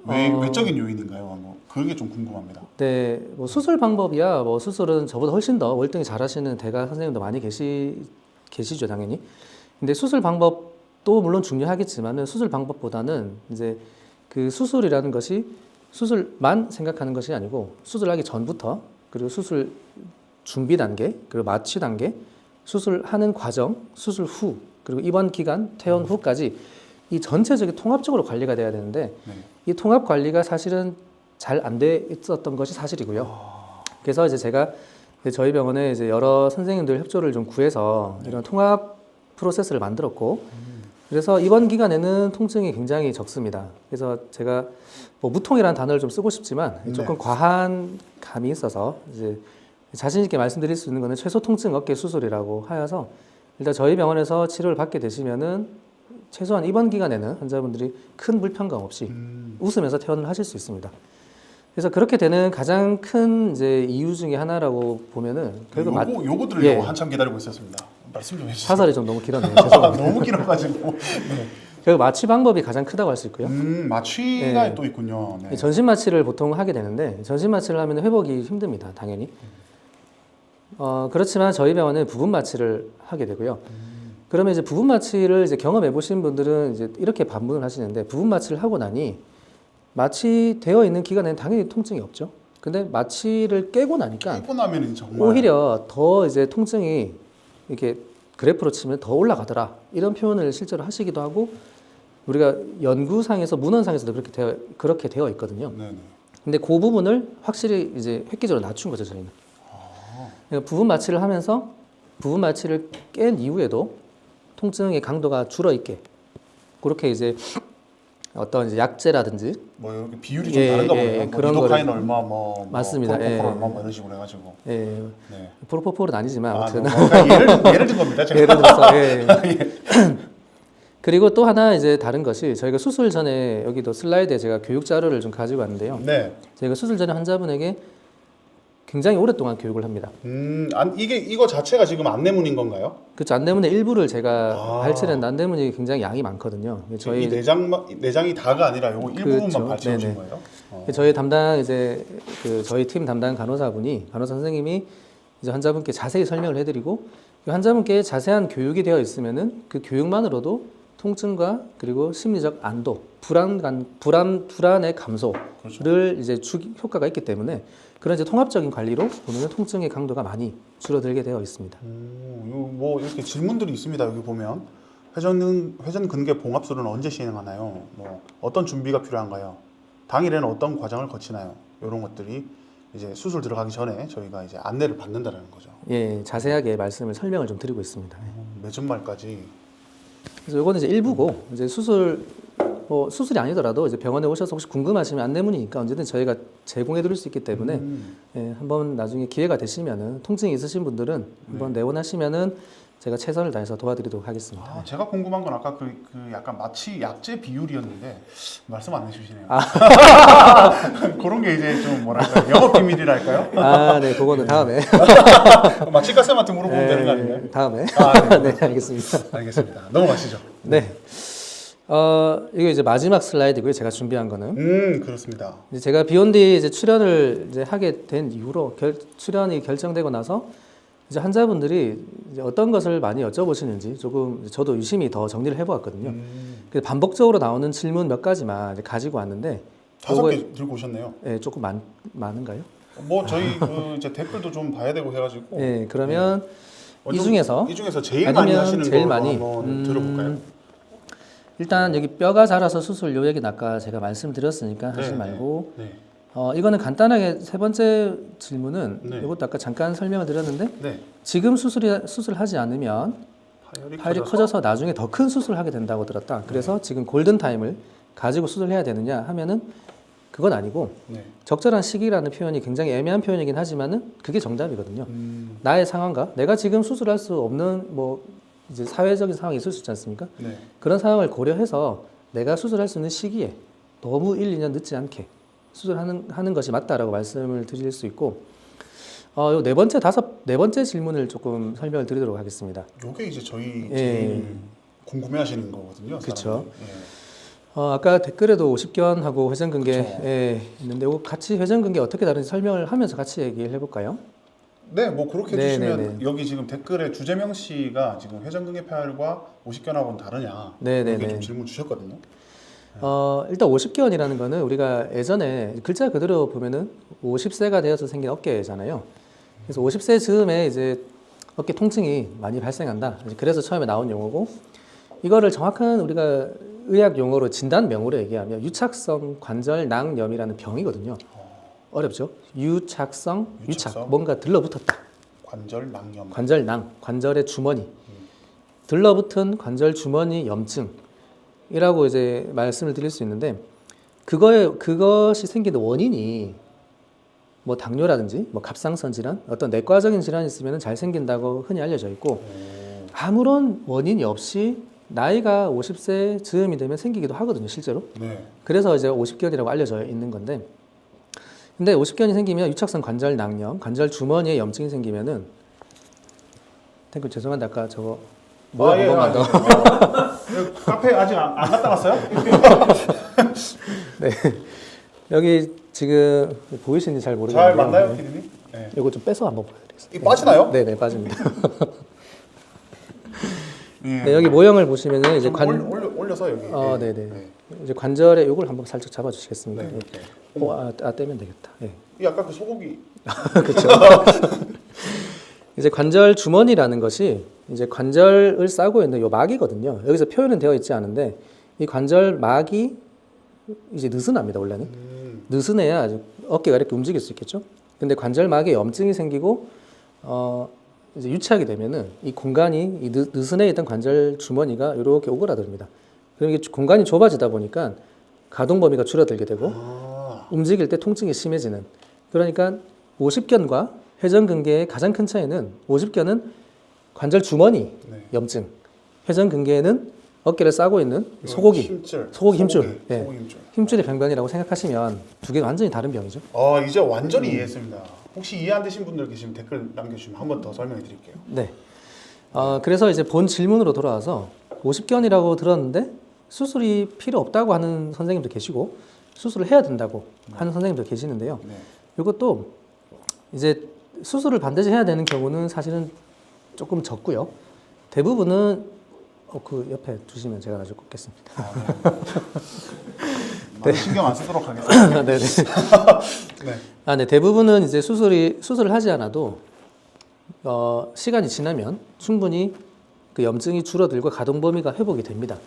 외적인 요인인가요? 뭐 그런 게 좀 궁금합니다. 네, 뭐 수술 방법이야 뭐 수술은 저보다 훨씬 더 월등히 잘하시는 대가 선생님도 많이 계시죠 당연히. 근데 수술 방법도 물론 중요하겠지만은 수술 방법보다는 이제 그 수술이라는 것이 수술만 생각하는 것이 아니고 수술하기 전부터 그리고 수술 준비 단계 그리고 마취 단계 수술하는 과정 수술 후 그리고 입원 기간 퇴원 후까지 이 전체적인 통합적으로 관리가 돼야 되는데 네. 이 통합 관리가 사실은 잘 안 돼 있었던 것이 사실이고요. 그래서 이제 제가 이제 저희 병원에 이제 여러 선생님들 협조를 좀 구해서 이런 통합 프로세스를 만들었고 그래서 이번 기간에는 통증이 굉장히 적습니다. 그래서 제가 뭐 무통이라는 단어를 좀 쓰고 싶지만 조금 과한 감이 있어서 이제 자신 있게 말씀드릴 수 있는 거는 최소 통증 어깨 수술이라고 하여서 일단 저희 병원에서 치료를 받게 되시면은 최소한 이번 기간에는 환자분들이 큰 불편감 없이 웃으면서 퇴원을 하실 수 있습니다. 그래서 그렇게 되는 가장 큰 이제 이유 중에 하나라고 보면은 결국 요거 들으려고 한참 기다리고 있었습니다. 말씀 좀 해주세요. 사설이 좀 너무 길었네요. 죄송합니다. 너무 길어가지고. 네. 결국 마취 방법이 가장 크다고 할 수 있고요. 마취가 네. 또 있군요. 네. 전신 마취를 보통 하게 되는데 전신 마취를 하면 회복이 힘듭니다. 당연히. 그렇지만 저희 병원은 부분 마취를 하게 되고요. 그러면 이제 부분 마취를 이제 경험해 보신 분들은 이제 이렇게 반문을 하시는데 부분 마취를 하고 나니 마취되어 있는 기간에는 당연히 통증이 없죠. 근데 마취를 깨고 나니까 깨고 나면은 정말 오히려 더 이제 통증이 이렇게 그래프로 치면 더 올라가더라 이런 표현을 실제로 하시기도 하고 우리가 연구상에서 문헌상에서도 그렇게 되어 있거든요. 네네. 근데 그 부분을 확실히 이제 획기적으로 낮춘 거죠 저희는. 그러니까 부분 마취를 하면서 부분 마취를 깬 이후에도 통증의 강도가 줄어 있게 그렇게 이제 어떤 이제 약제라든지 뭐 여기 비율이 좀 다른가 보네요. 뭐 그런 리도카인 거를 얼마 뭐 맞습니다. 프로포폴 얼마 뭐 이런 식으로 해가지고. 네. 네. 프로포폴은 아니지만 아무튼 예를 든 겁니다. 제가. 예를 들어서 그리고 또 하나 이제 다른 것이 저희가 수술 전에 여기도 슬라이드에 제가 교육 자료를 좀 가지고 왔는데요. 네. 저희가 수술 전에 환자분에게 굉장히 오랫동안 교육을 합니다. 이거 자체가 지금 안내문인 건가요? 그렇죠. 안내문의 일부를 제가 발췌한 안내문이 굉장히 양이 많거든요. 이 내장이 다가 아니라 요거 일부분만 그렇죠. 발췌해 주신 네네. 거예요? 저희 담당 이제 저희 팀 담당 간호사 선생님이 이제 환자분께 자세히 설명을 해드리고 환자분께 자세한 교육이 되어 있으면은 그 교육만으로도 통증과 그리고 심리적 안도, 불안의 감소를 그렇죠. 이제 효과가 있기 때문에 그런 이제 통합적인 관리로 보면 통증의 강도가 많이 줄어들게 되어 있습니다. 뭐 이렇게 질문들이 있습니다. 여기 보면 회전 근개 봉합술은 언제 시행하나요? 뭐 어떤 준비가 필요한가요? 당일에는 어떤 과정을 거치나요? 이런 것들이 이제 수술 들어가기 전에 저희가 이제 안내를 받는다는 거죠. 예, 자세하게 설명을 좀 드리고 있습니다. 몇 전말까지. 그래서 이거는 이제 일부고 이제 수술이 아니더라도 이제 병원에 오셔서 혹시 궁금하시면 안내문이니까 언제든 저희가 제공해 드릴 수 있기 때문에 예, 한번 나중에 기회가 되시면은 통증이 있으신 분들은 한번 내원하시면은 제가 최선을 다해서 도와드리도록 하겠습니다. 제가 궁금한 건 아까 그 약간 마취 약제 비율이었는데 말씀 안 해주시네요. 그런 게 이제 좀 뭐랄까 영업 비밀이랄까요? 네, 그거는 다음에. 마취과 쌤한테 물어보면 되는 거 아닌가요? 다음에. 네. 네, 알겠습니다. 알겠습니다. 넘어가시죠. 네. 이게 이제 마지막 슬라이드고요. 제가 준비한 거는. 그렇습니다. 이제 제가 비욘디 이제 출연을 이제 하게 된 이후로 출연이 결정되고 나서 이제 환자분들이 이제 어떤 것을 많이 여쭤보시는지 조금 저도 유심히 더 정리를 해보았거든요. 그래서 반복적으로 나오는 질문 몇 가지만 이제 가지고 왔는데 5개 들고 오셨네요. 네, 조금 많은가요? 뭐 저희 이제 댓글도 좀 봐야 되고 해가지고. 네, 그러면 이 중에서 제일 많이 하시는 제일 거 많이 한번 들어볼까요? 일단 여기 뼈가 자라서 수술 요 얘기는 아까 제가 말씀드렸으니까 하지 말고 이거는 간단하게 세 번째 질문은 이것도 아까 잠깐 설명을 드렸는데 지금 수술하지 않으면 파열이 커져서 나중에 더 큰 수술을 하게 된다고 들었다. 그래서 지금 골든 타임을 가지고 수술해야 되느냐 하면은 그건 아니고 네. 적절한 시기라는 표현이 굉장히 애매한 표현이긴 하지만은 그게 정답이거든요. 나의 상황과 내가 지금 수술할 수 없는 뭐 이제 사회적인 상황이 있을 수 있지 않습니까? 네. 그런 상황을 고려해서 내가 수술할 수 있는 시기에 너무 1, 2년 늦지 않게 수술하는 것이 맞다라고 말씀을 드릴 수 있고, 요 네 번째 질문을 조금 설명을 드리도록 하겠습니다. 요게 이제 저희 예. 제일 궁금해하시는 거거든요. 그쵸. 사람들이. 아까 댓글에도 50견하고 회전근개 그쵸. 있는데 이거 같이 회전근개 어떻게 다른지 설명을 하면서 같이 얘기를 해볼까요? 네, 뭐 그렇게 네, 해주시면 네, 네. 여기 지금 댓글에 주재명 씨가 지금 회전근개 파열과 50견하고는 다르냐 네, 네, 이렇게 네. 좀 질문 주셨거든요. 일단 50견이라는 거는 우리가 예전에 글자 그대로 보면은 50세가 되어서 생긴 어깨잖아요. 그래서 50세 즈음에 이제 어깨 통증이 많이 발생한다. 그래서 처음에 나온 용어고, 이거를 정확한 우리가 의학 용어로 진단명으로 얘기하면 유착성 관절낭염이라는 병이거든요. 어렵죠? 유착성, 유착성. 뭔가 들러붙었다. 관절 낭염. 관절낭, 관절의 주머니, 들러붙은 관절 주머니 염증이라고 이제 말씀을 드릴 수 있는데, 그것이 생기는 원인이 뭐 당뇨라든지 뭐 갑상선 질환, 어떤 내과적인 질환이 있으면 잘 생긴다고 흔히 알려져 있고, 아무런 원인이 없이 나이가 50세 즈음이 되면 생기기도 하거든요, 실제로. 네. 그래서 이제 50견이라고 알려져 있는 건데, 근데 50견이 생기면 유착성 관절 낭염, 관절 주머니에 염증이 생기면은, 탱크 죄송한데 아까 저거 뭐 한 번만 더. 카페 아직 안 갔다 왔어요? 네. 여기 지금 보이시는지 잘 모르겠는데. 잘 맞나요, 피디님? 네. 이거 좀 빼서 한번 보여드리겠습니다. 이 빠지나요? 네, 빠집니다. 예. 네, 여기 모형을 보시면은 이제 좀 올려서 여기. 예. 네네. 이제 관절에 이걸 한번 살짝 잡아주시겠습니까? 네. 네. 떼면 되겠다. 네. 이 아까 그 소고기. 그렇죠. 이제 관절 주머니라는 것이 이제 관절을 싸고 있는 요 막이거든요. 여기서 표현은 되어 있지 않은데 이 관절 막이 이제 느슨합니다, 원래는. 느슨해야 아주 어깨가 이렇게 움직일 수 있겠죠. 근데 관절 막에 염증이 생기고 이제 유착이 되면은 이 공간이 이 느슨해 있던 관절 주머니가 이렇게 오그라듭니다. 그럼 이게 공간이 좁아지다 보니까 가동 범위가 줄어들게 되고 움직일 때 통증이 심해지는. 그러니까 50견과 회전근개의 가장 큰 차이는 50견은 관절 주머니 네. 염증, 회전근개는 어깨를 싸고 있는 소고기 힘줄. 소고기 힘줄. 네. 소고기 힘줄. 힘줄의 병변이라고 생각하시면 두 개가 완전히 다른 병이죠. 이제 완전히 이해했습니다. 혹시 이해 안 되신 분들 계시면 댓글 남겨주시면 한 번 더 설명해 드릴게요. 네. 그래서 이제 본 질문으로 돌아와서 50견이라고 들었는데 수술이 필요 없다고 하는 선생님도 계시고 수술을 해야 된다고 하는 선생님도 계시는데요. 네. 이것도 이제 수술을 반드시 해야 되는 경우는 사실은 조금 적고요. 대부분은 그 옆에 두시면 제가 나중에 꼽겠습니다. 많이 신경 안 쓰도록 하겠습니다. 네네. 네. 네. 대부분은 이제 수술을 하지 않아도 시간이 지나면 충분히 그 염증이 줄어들고 가동 범위가 회복이 됩니다.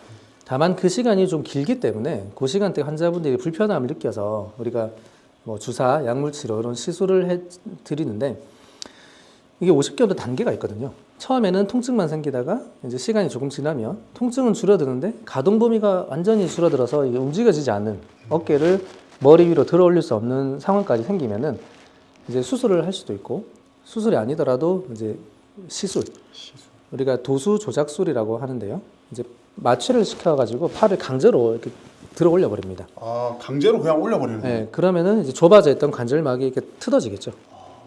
다만 그 시간이 좀 길기 때문에 그 시간대 환자분들이 불편함을 느껴서 우리가 뭐 주사, 약물치료 이런 시술을 해 드리는데 이게 50견도 단계가 있거든요. 처음에는 통증만 생기다가 이제 시간이 조금 지나면 통증은 줄어드는데 가동 범위가 완전히 줄어들어서 이게 움직여지지 않는 어깨를 머리 위로 들어 올릴 수 없는 상황까지 생기면은 이제 수술을 할 수도 있고 수술이 아니더라도 이제 시술. 우리가 도수 조작술이라고 하는데요. 이제 마취를 시켜가지고 팔을 강제로 이렇게 들어 올려 버립니다. 강제로 그냥 올려버리는 거예요? 네, 그러면은 이제 좁아져 있던 관절막이 이렇게 틀어지겠죠.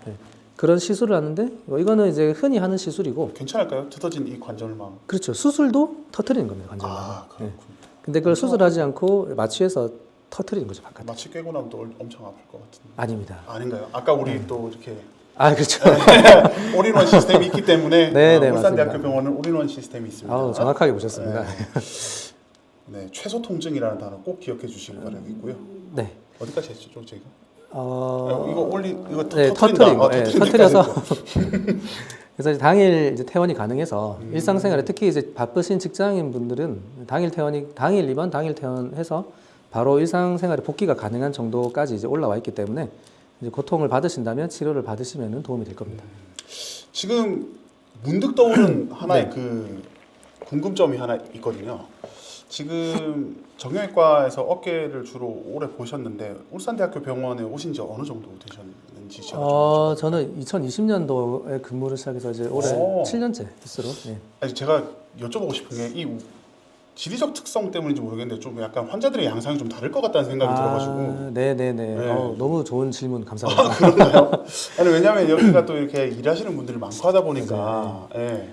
네, 그런 시술을 하는데 이거는 이제 흔히 하는 시술이고. 괜찮을까요? 터진 이 관절망. 그렇죠. 수술도 터트리는 겁니다, 관절막. 그렇군요. 근데 그걸 수술하지 않고 마취해서 터트리는 거죠, 바깥에. 마취 깨고 나면 또 엄청 아플 것 같은데. 아닙니다. 아닌가요? 아까 우리 또 이렇게 그렇죠. 올인원 시스템이 있기 때문에 네, 울산대학교 맞습니다. 병원은 올인원 시스템이 있습니다. 정확하게 보셨습니다. 네, 최소 통증이라는 단어 꼭 기억해 주시기 바라겠고요. 네. 어디까지 했죠, 저희가? 이거 네, 터트린 거. 터트려서. 그래서 이제 당일 이제 퇴원이 가능해서 일상생활에 특히 이제 바쁘신 직장인 분들은 당일 입원, 당일 퇴원해서 바로 일상생활에 복귀가 가능한 정도까지 이제 올라와 있기 때문에 이제 고통을 받으신다면 치료를 받으시면 도움이 될 겁니다. 지금 문득 떠오른 하나의 그 궁금점이 하나 있거든요. 지금 정형외과에서 어깨를 주로 오래 보셨는데 울산대학교 병원에 오신 지 어느 정도 되셨는지 제가 좀 여쭤봐도 저는 2020년도에 근무를 시작해서 이제 올해 오. 7년째 됐으로. 네. 아니 제가 여쭤보고 싶은 게 이 지리적 특성 때문인지 모르겠는데 좀 약간 환자들의 양상이 좀 다를 것 같다는 생각이 들어가지고 네네네. 네. 너무 좋은 질문 감사합니다. 그런가요? 아니 왜냐면 여기가 또 이렇게 일하시는 분들이 많고 하다 보니까 예.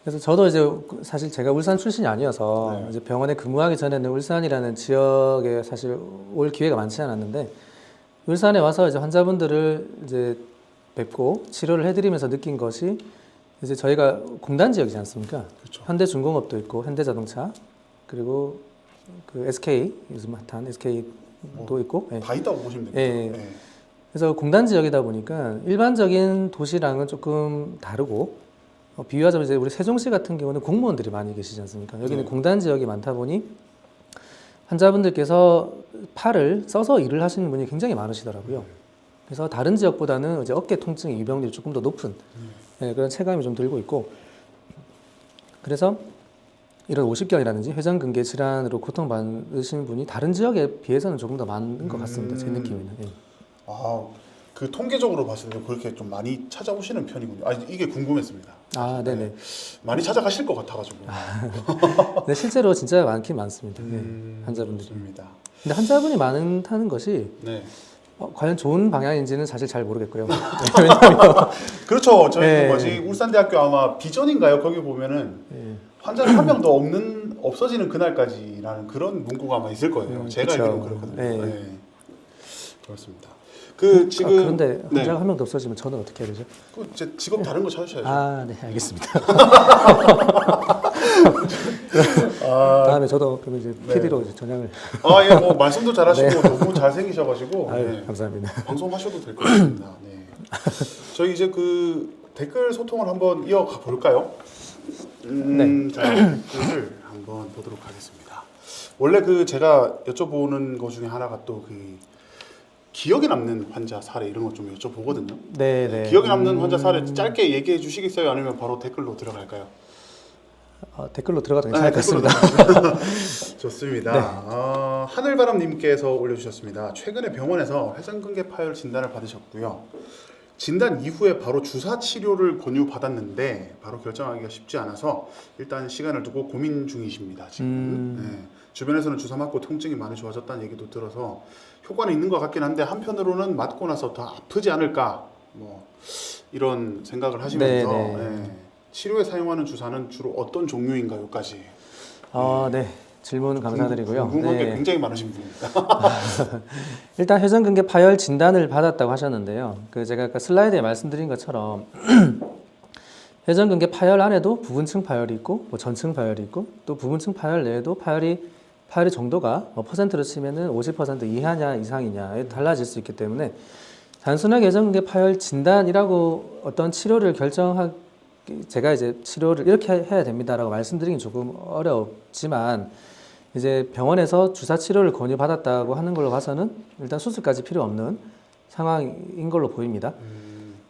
그래서 저도 이제 사실 제가 울산 출신이 아니어서 네. 이제 병원에 근무하기 전에는 울산이라는 지역에 사실 올 기회가 많지 않았는데 울산에 와서 이제 환자분들을 이제 뵙고 치료를 해드리면서 느낀 것이 이제 저희가 공단 지역이지 않습니까? 그렇죠. 현대중공업도 있고 현대자동차 그리고 그 SK 요즘 핫한 SK도 있고 예. 다 있다고 보시면 됩니다. 예. 예. 그래서 공단 지역이다 보니까 일반적인 도시랑은 조금 다르고 비유하자면 이제 우리 세종시 같은 경우는 공무원들이 많이 계시지 않습니까? 여기는 네. 공단 지역이 많다 보니 환자분들께서 팔을 써서 일을 하시는 분이 굉장히 많으시더라고요. 그래서 다른 지역보다는 이제 어깨 통증의 유병률이 조금 더 높은 예, 그런 체감이 좀 들고 있고 그래서 이런 오십견이라든지 회전근개 질환으로 고통받으시는 분이 다른 지역에 비해서는 조금 더 많은 것 같습니다. 제 느낌에는. 예. 아, 그 통계적으로 봤을 때 그렇게 좀 많이 찾아오시는 편이군요. 아, 이게 궁금했습니다. 네네. 많이 찾아가실 것 같아가지고. 근데 실제로 진짜 많긴 많습니다. 예, 환자분들이. 좋습니다. 근데 환자분이 많다는 것이 네. 과연 좋은 방향인지는 사실 잘 모르겠고요. 왜냐하면 그렇죠. 저희 네. 뭐지 울산대학교 아마 비전인가요? 거기 보면은 예, 환자는 한 명도 없어지는 그날까지라는 그런 문구가 아마 있을 거예요. 제가 그쵸. 알기로는 그렇거든요. 네. 네. 그렇습니다. 그 지금 그런데 네. 환자가 한 명도 없어지면 저는 어떻게 해야 되죠? 그 이제 직업 다른 거 찾으셔야죠. 네, 알겠습니다. 아, 다음에 저도 그럼 이제 네. PD로 이제 전향을. 예, 뭐 말씀도 잘하시고 너무 잘생기셔가지고 아유, 네. 감사합니다. 방송하셔도 될 것 같습니다. 네. 저희 이제 그 댓글 소통을 한번 이어가 볼까요? 자, 댓글을 한번 보도록 하겠습니다. 원래 그 제가 여쭤보는 것 중에 하나가 또 그 기억에 남는 환자 사례 이런 거 좀 여쭤보거든요. 네. 기억에 남는 환자 사례 짧게 얘기해 주시겠어요? 아니면 바로 댓글로 들어갈까요? 댓글로 들어가도 괜찮을 것 같습니다. 좋습니다. 네. 하늘바람님께서 올려주셨습니다. 최근에 병원에서 회전근개 파열 진단을 받으셨고요. 진단 이후에 바로 주사 치료를 권유받았는데 바로 결정하기가 쉽지 않아서 일단 시간을 두고 고민 중이십니다. 지금 네. 주변에서는 주사 맞고 통증이 많이 좋아졌다는 얘기도 들어서 효과는 있는 것 같긴 한데 한편으로는 맞고 나서 더 아프지 않을까 뭐 이런 생각을 하시면서 네. 치료에 사용하는 주사는 주로 어떤 종류인가요?까지 네. 질문 감사드리고요. 궁금한 게 네. 굉장히 많으신 분입니다. 일단 회전근개 파열 진단을 받았다고 하셨는데요. 그 제가 아까 슬라이드에 말씀드린 것처럼 회전근개 파열 안에도 부분층 파열이 있고 뭐 전층 파열이 있고 또 부분층 파열 내에도 파열의 정도가 뭐 퍼센트로 치면은 50% 이하냐 이상이냐에 달라질 수 있기 때문에 단순하게 회전근개 파열 진단이라고 어떤 치료를 제가 이제 치료를 이렇게 해야 됩니다라고 말씀드리긴 조금 어렵지만 이제 병원에서 주사 치료를 권유받았다고 하는 걸로 봐서는 일단 수술까지 필요 없는 상황인 걸로 보입니다.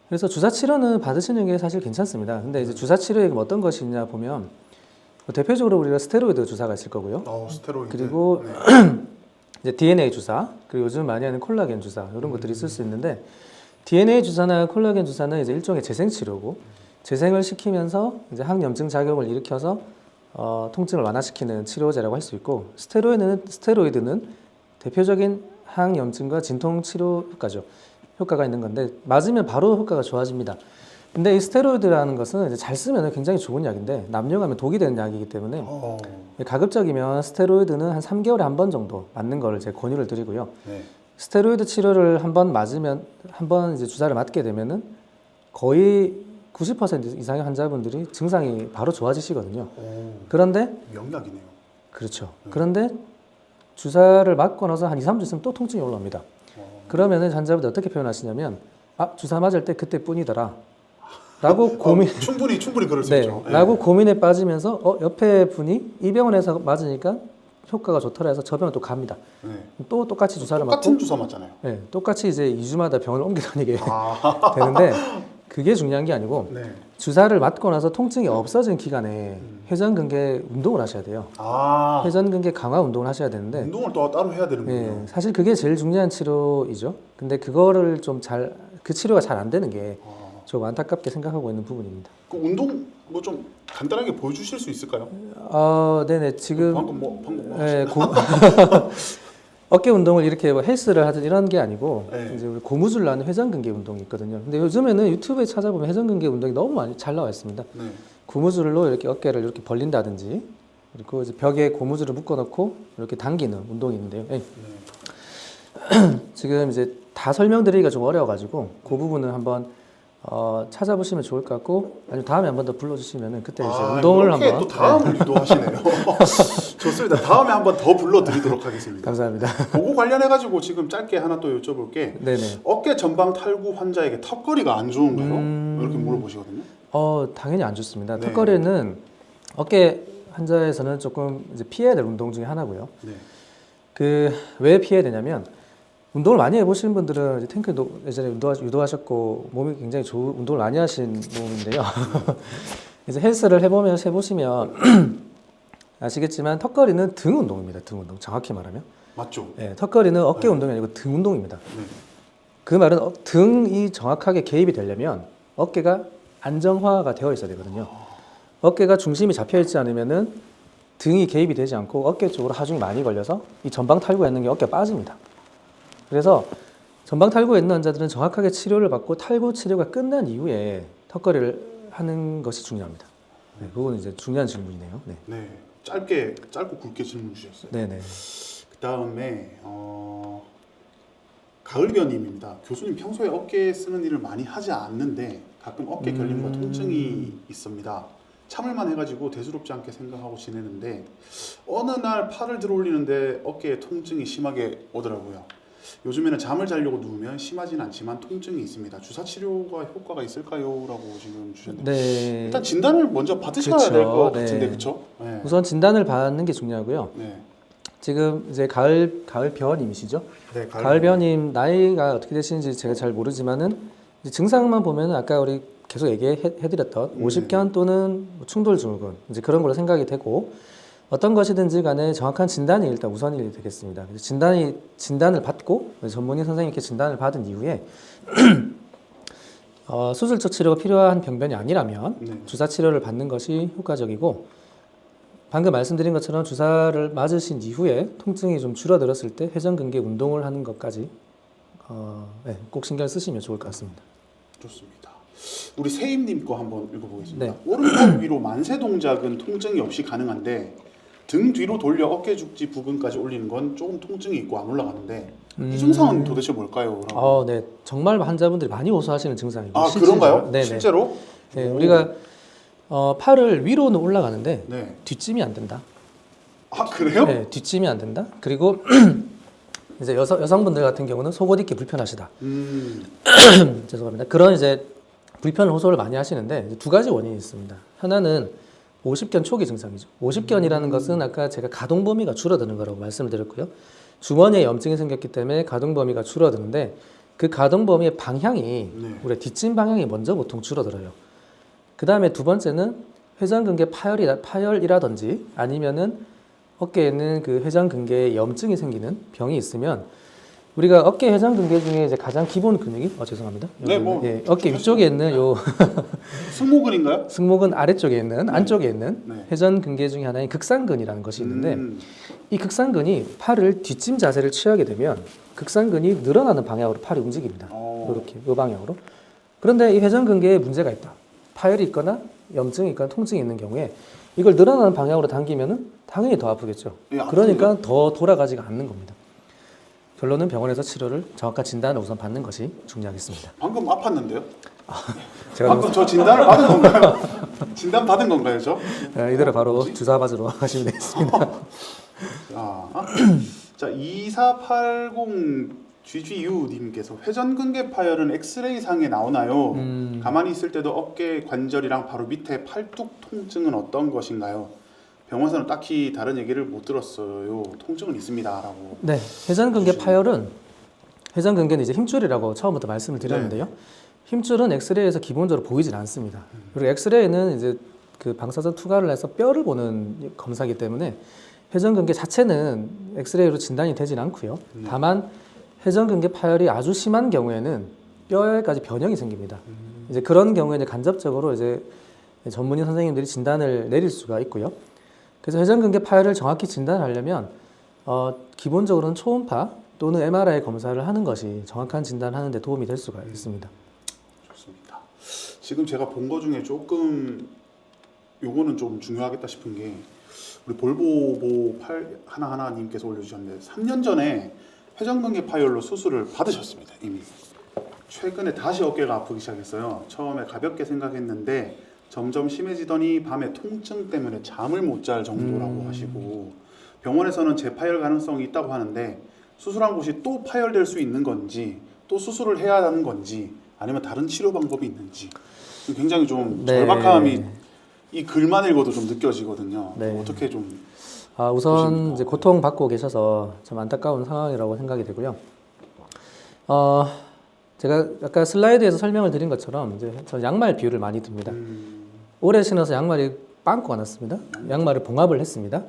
그래서 주사 치료는 받으시는 게 사실 괜찮습니다. 근데 이제 주사 치료에 어떤 것이 있냐 보면 대표적으로 우리가 스테로이드 주사가 있을 거고요. 스테로이드. 그리고 이제 DNA 주사, 그리고 요즘 많이 하는 콜라겐 주사 이런 것들이 있을 수 있는데 DNA 주사나 콜라겐 주사는 이제 일종의 재생 치료고 재생을 시키면서 이제 항염증 작용을 일으켜서 통증을 완화시키는 치료제라고 할 수 있고 스테로이드는 대표적인 항염증과 진통 치료 효과가 있는 건데 맞으면 바로 효과가 좋아집니다. 근데 이 스테로이드라는 것은 이제 잘 쓰면 굉장히 좋은 약인데 남용하면 독이 되는 약이기 때문에 가급적이면 스테로이드는 한 3개월에 한 번 정도 맞는 거를 제가 권유를 드리고요. 네. 스테로이드 치료를 한 번 이제 주사를 맞게 되면은 거의 90% 이상의 환자분들이 증상이 바로 좋아지시거든요. 그런데 명약이네요. 그렇죠. 그런데 주사를 맞고 나서 한 2, 3주 있으면 또 통증이 올라옵니다. 그러면은 환자분들 어떻게 표현하시냐면 주사 맞을 때 그때뿐이더라. 라고 고민 충분히 그럴 수 네, 있죠. 라고 고민에 빠지면서 옆에 분이 이 병원에서 맞으니까 효과가 좋더라 해서 저 병원 또 갑니다. 네. 또 똑같이 주사를 똑같은 맞고 주사 맞잖아요. 네, 똑같이 이제 2주마다 병원을 옮겨 다니게 되는데 그게 중요한 게 아니고 네. 주사를 맞고 나서 통증이 없어진 기간에 회전근개 운동을 하셔야 돼요. 아, 회전근개 강화 운동을 하셔야 되는데 운동을 또 따로 해야 되는군요. 네, 사실 그게 제일 중요한 치료이죠. 근데 그거를 좀 그 치료가 잘 안 되는 게 좀 안타깝게 생각하고 있는 부분입니다. 그 운동 뭐 좀 간단하게 보여주실 수 있을까요? 네네 지금 방금 뭐 네, 어깨 운동을 이렇게 뭐 헬스를 하든 이런 게 아니고 네. 이제 우리 고무줄 나는 회전근개 운동이 있거든요. 근데 요즘에는 유튜브에 찾아보면 회전근개 운동이 너무 많이 잘 나와 있습니다. 네. 고무줄로 이렇게 어깨를 이렇게 벌린다든지 그리고 이제 벽에 고무줄을 묶어놓고 이렇게 당기는 운동이 있는데요. 네. 지금 이제 다 설명드리기가 좀 어려워가지고 그 부분은 한번 찾아보시면 좋을 것 같고 아니면 다음에 한번 더 불러주시면은 그때 이제 운동을 이렇게 한번 또 다음을 유도하시네요. 좋습니다. 다음에 한번 더 불러드리도록 하겠습니다. 감사합니다. 그거 관련해 가지고 지금 짧게 하나 또 여쭤볼게. 네네. 어깨 전방 탈구 환자에게 턱걸이가 안 좋은가요? 이렇게 물어보시거든요. 당연히 안 좋습니다. 네. 턱걸이는 어깨 환자에서는 조금 이제 피해야 될 운동 중에 하나고요. 네. 그 왜 피해야 되냐면 운동을 많이 해보시는 분들은 이제 탱크 예전에 유도하셨고 몸이 굉장히 좋은 운동을 많이 하신 몸인데요. 이제 헬스를 해보시면 아시겠지만 턱걸이는 등 운동입니다. 등 운동 정확히 말하면. 맞죠? 네, 턱걸이는 어깨 운동이 아니고 등 운동입니다. 네. 그 말은 등이 정확하게 개입이 되려면 어깨가 안정화가 되어 있어야 되거든요. 어깨가 중심이 잡혀 있지 않으면은 등이 개입이 되지 않고 어깨 쪽으로 하중이 많이 걸려서 이 전방 탈구에 있는 게 어깨가 빠집니다. 그래서 전방 탈구에 있는 환자들은 정확하게 치료를 받고 탈구 치료가 끝난 이후에 턱걸이를 하는 것이 중요합니다. 네, 그건 이제 중요한 질문이네요. 네. 네. 짧고 굵게 질문 주셨어요. 네네. 그 다음에 가을변님입니다. 교수님 평소에 어깨 쓰는 일을 많이 하지 않는데 가끔 어깨 결림과 통증이 있습니다. 참을만 해가지고 대수롭지 않게 생각하고 지내는데 어느 날 팔을 들어 올리는데 어깨에 통증이 심하게 오더라고요. 요즘에는 잠을 자려고 누우면 심하진 않지만 통증이 있습니다. 주사 치료가 효과가 있을까요? 라고 지금 주셨는데 네. 일단 진단을 먼저 받으셔야 그쵸. 될 것 네. 같은데 그렇죠? 네. 우선 진단을 받는 게 중요하고요. 네. 지금 이제 가을변님이시죠? 네, 가을변님 나이가 어떻게 되시는지 제가 잘 모르지만은 이제 증상만 보면은 아까 우리 계속 얘기해드렸던 50견 또는 충돌 증후군 이제 그런 걸로 생각이 되고 어떤 것이든지 간에 정확한 진단이 일단 우선이 되겠습니다. 그래서 진단을 받고 전문의 선생님께 진단을 받은 이후에 수술적 치료가 필요한 병변이 아니라면 네. 주사 치료를 받는 것이 효과적이고 방금 말씀드린 것처럼 주사를 맞으신 이후에 통증이 좀 줄어들었을 때 회전근개 운동을 하는 것까지 꼭 신경 쓰시면 좋을 것 같습니다. 좋습니다. 우리 세임님 거 한번 읽어보겠습니다. 네. 오른팔 위로 만세 동작은 통증이 없이 가능한데 등 뒤로 돌려 어깨 죽지 부근까지 올리는 건 조금 통증이 있고 안 올라가는데 이 증상은 도대체 뭘까요? 네, 정말 환자분들이 많이 호소하시는 증상이고. 아 그런가요? 네네. 실제로? 네, 우리가 팔을 위로는 올라가는데 네. 뒷짐이 안 된다. 아 그래요? 네, 뒷짐이 안 된다. 그리고 이제 여성분들 같은 경우는 속옷 입기 불편하시다. 죄송합니다. 그런 이제 불편 호소를 많이 하시는데 이제 두 가지 원인이 있습니다. 하나는 50견 초기 증상이죠. 50견이라는 것은 아까 제가 가동 범위가 줄어드는 거라고 말씀을 드렸고요. 주머니에 염증이 생겼기 때문에 가동 범위가 줄어드는데 그 가동 범위의 방향이 네. 우리 뒷짐 방향이 먼저 보통 줄어들어요. 그 다음에 두 번째는 회전근개 파열이라든지 아니면은 어깨에 있는 그 회전근개에 염증이 생기는 병이 있으면 우리가 어깨 회전근개 중에 이제 가장 기본 근육이 죄송합니다. 네, 뭐 어깨 위쪽에 있는 요 승모근인가요? 승모근 아래쪽에 있는 안쪽에 있는 네. 회전근개 중에 하나인 극상근이라는 것이 있는데 이 극상근이 팔을 뒷짐 자세를 취하게 되면 극상근이 늘어나는 방향으로 팔이 움직입니다. 이렇게 이 방향으로. 그런데 이 회전근개에 문제가 있다. 파열이 있거나 염증이 있거나 통증이 있는 경우에 이걸 늘어나는 방향으로 당기면은 당연히 더 아프겠죠. 예, 아픕니다. 그러니까 더 돌아가지가 않는 겁니다. 결론은 병원에서 치료를 정확한 진단을 우선 받는 것이 중요하겠습니다. 방금 아팠는데요? 제가 방금 저 진단을 받은 건가요? 진단 받은 건가요, 저? 이대로 바로 주사 맞으러 가시면 되겠습니다. 자 2480 GGU님께서 회전근개 파열은 엑스레이 상에 나오나요? 가만히 있을 때도 어깨 관절이랑 바로 밑에 팔뚝 통증은 어떤 것인가요? 병원에서는 딱히 다른 얘기를 못 들었어요. 통증은 있습니다라고. 네, 회전근개 파열은 회전근개는 이제 힘줄이라고 처음부터 말씀을 드렸는데요. 힘줄은 엑스레이에서 기본적으로 보이질 않습니다. 그리고 엑스레이는 이제 그 방사선 투과를 해서 뼈를 보는 검사이기 때문에 회전근개 자체는 엑스레이로 진단이 되진 않고요. 다만 회전근개 파열이 아주 심한 경우에는 뼈에까지 변형이 생깁니다. 이제 그런 경우에 이제 간접적으로 이제 전문의 선생님들이 진단을 내릴 수가 있고요. 그래서 회전근개 파열을 정확히 진단하려면 기본적으로는 초음파 또는 MRI 검사를 하는 것이 정확한 진단을 하는 데 도움이 될 수가 있습니다. 좋습니다. 지금 제가 본 거 중에 조금 요거는 좀 중요하겠다 싶은 게 우리 볼보보 하나하나님께서 올려주셨는데 3년 전에 회전근개 파열로 수술을 받으셨습니다. 이미 최근에 다시 어깨가 아프기 시작했어요. 처음에 가볍게 생각했는데 점점 심해지더니 밤에 통증 때문에 잠을 못 잘 정도라고 하시고 병원에서는 재파열 가능성이 있다고 하는데 수술한 곳이 또 파열될 수 있는 건지 또 수술을 해야 하는 건지 아니면 다른 치료 방법이 있는지 굉장히 좀 네. 절박함이 이 글만 읽어도 좀 느껴지거든요. 네. 어떻게 좀 우선 보십니까? 이제 고통 받고 계셔서 좀 안타까운 상황이라고 생각이 되고요. 제가 아까 슬라이드에서 설명을 드린 것처럼 이제 저는 양말 비유를 많이 듭니다. 오래 신어서 양말이 빵꾸가 났습니다. 양말을 봉합을 했습니다.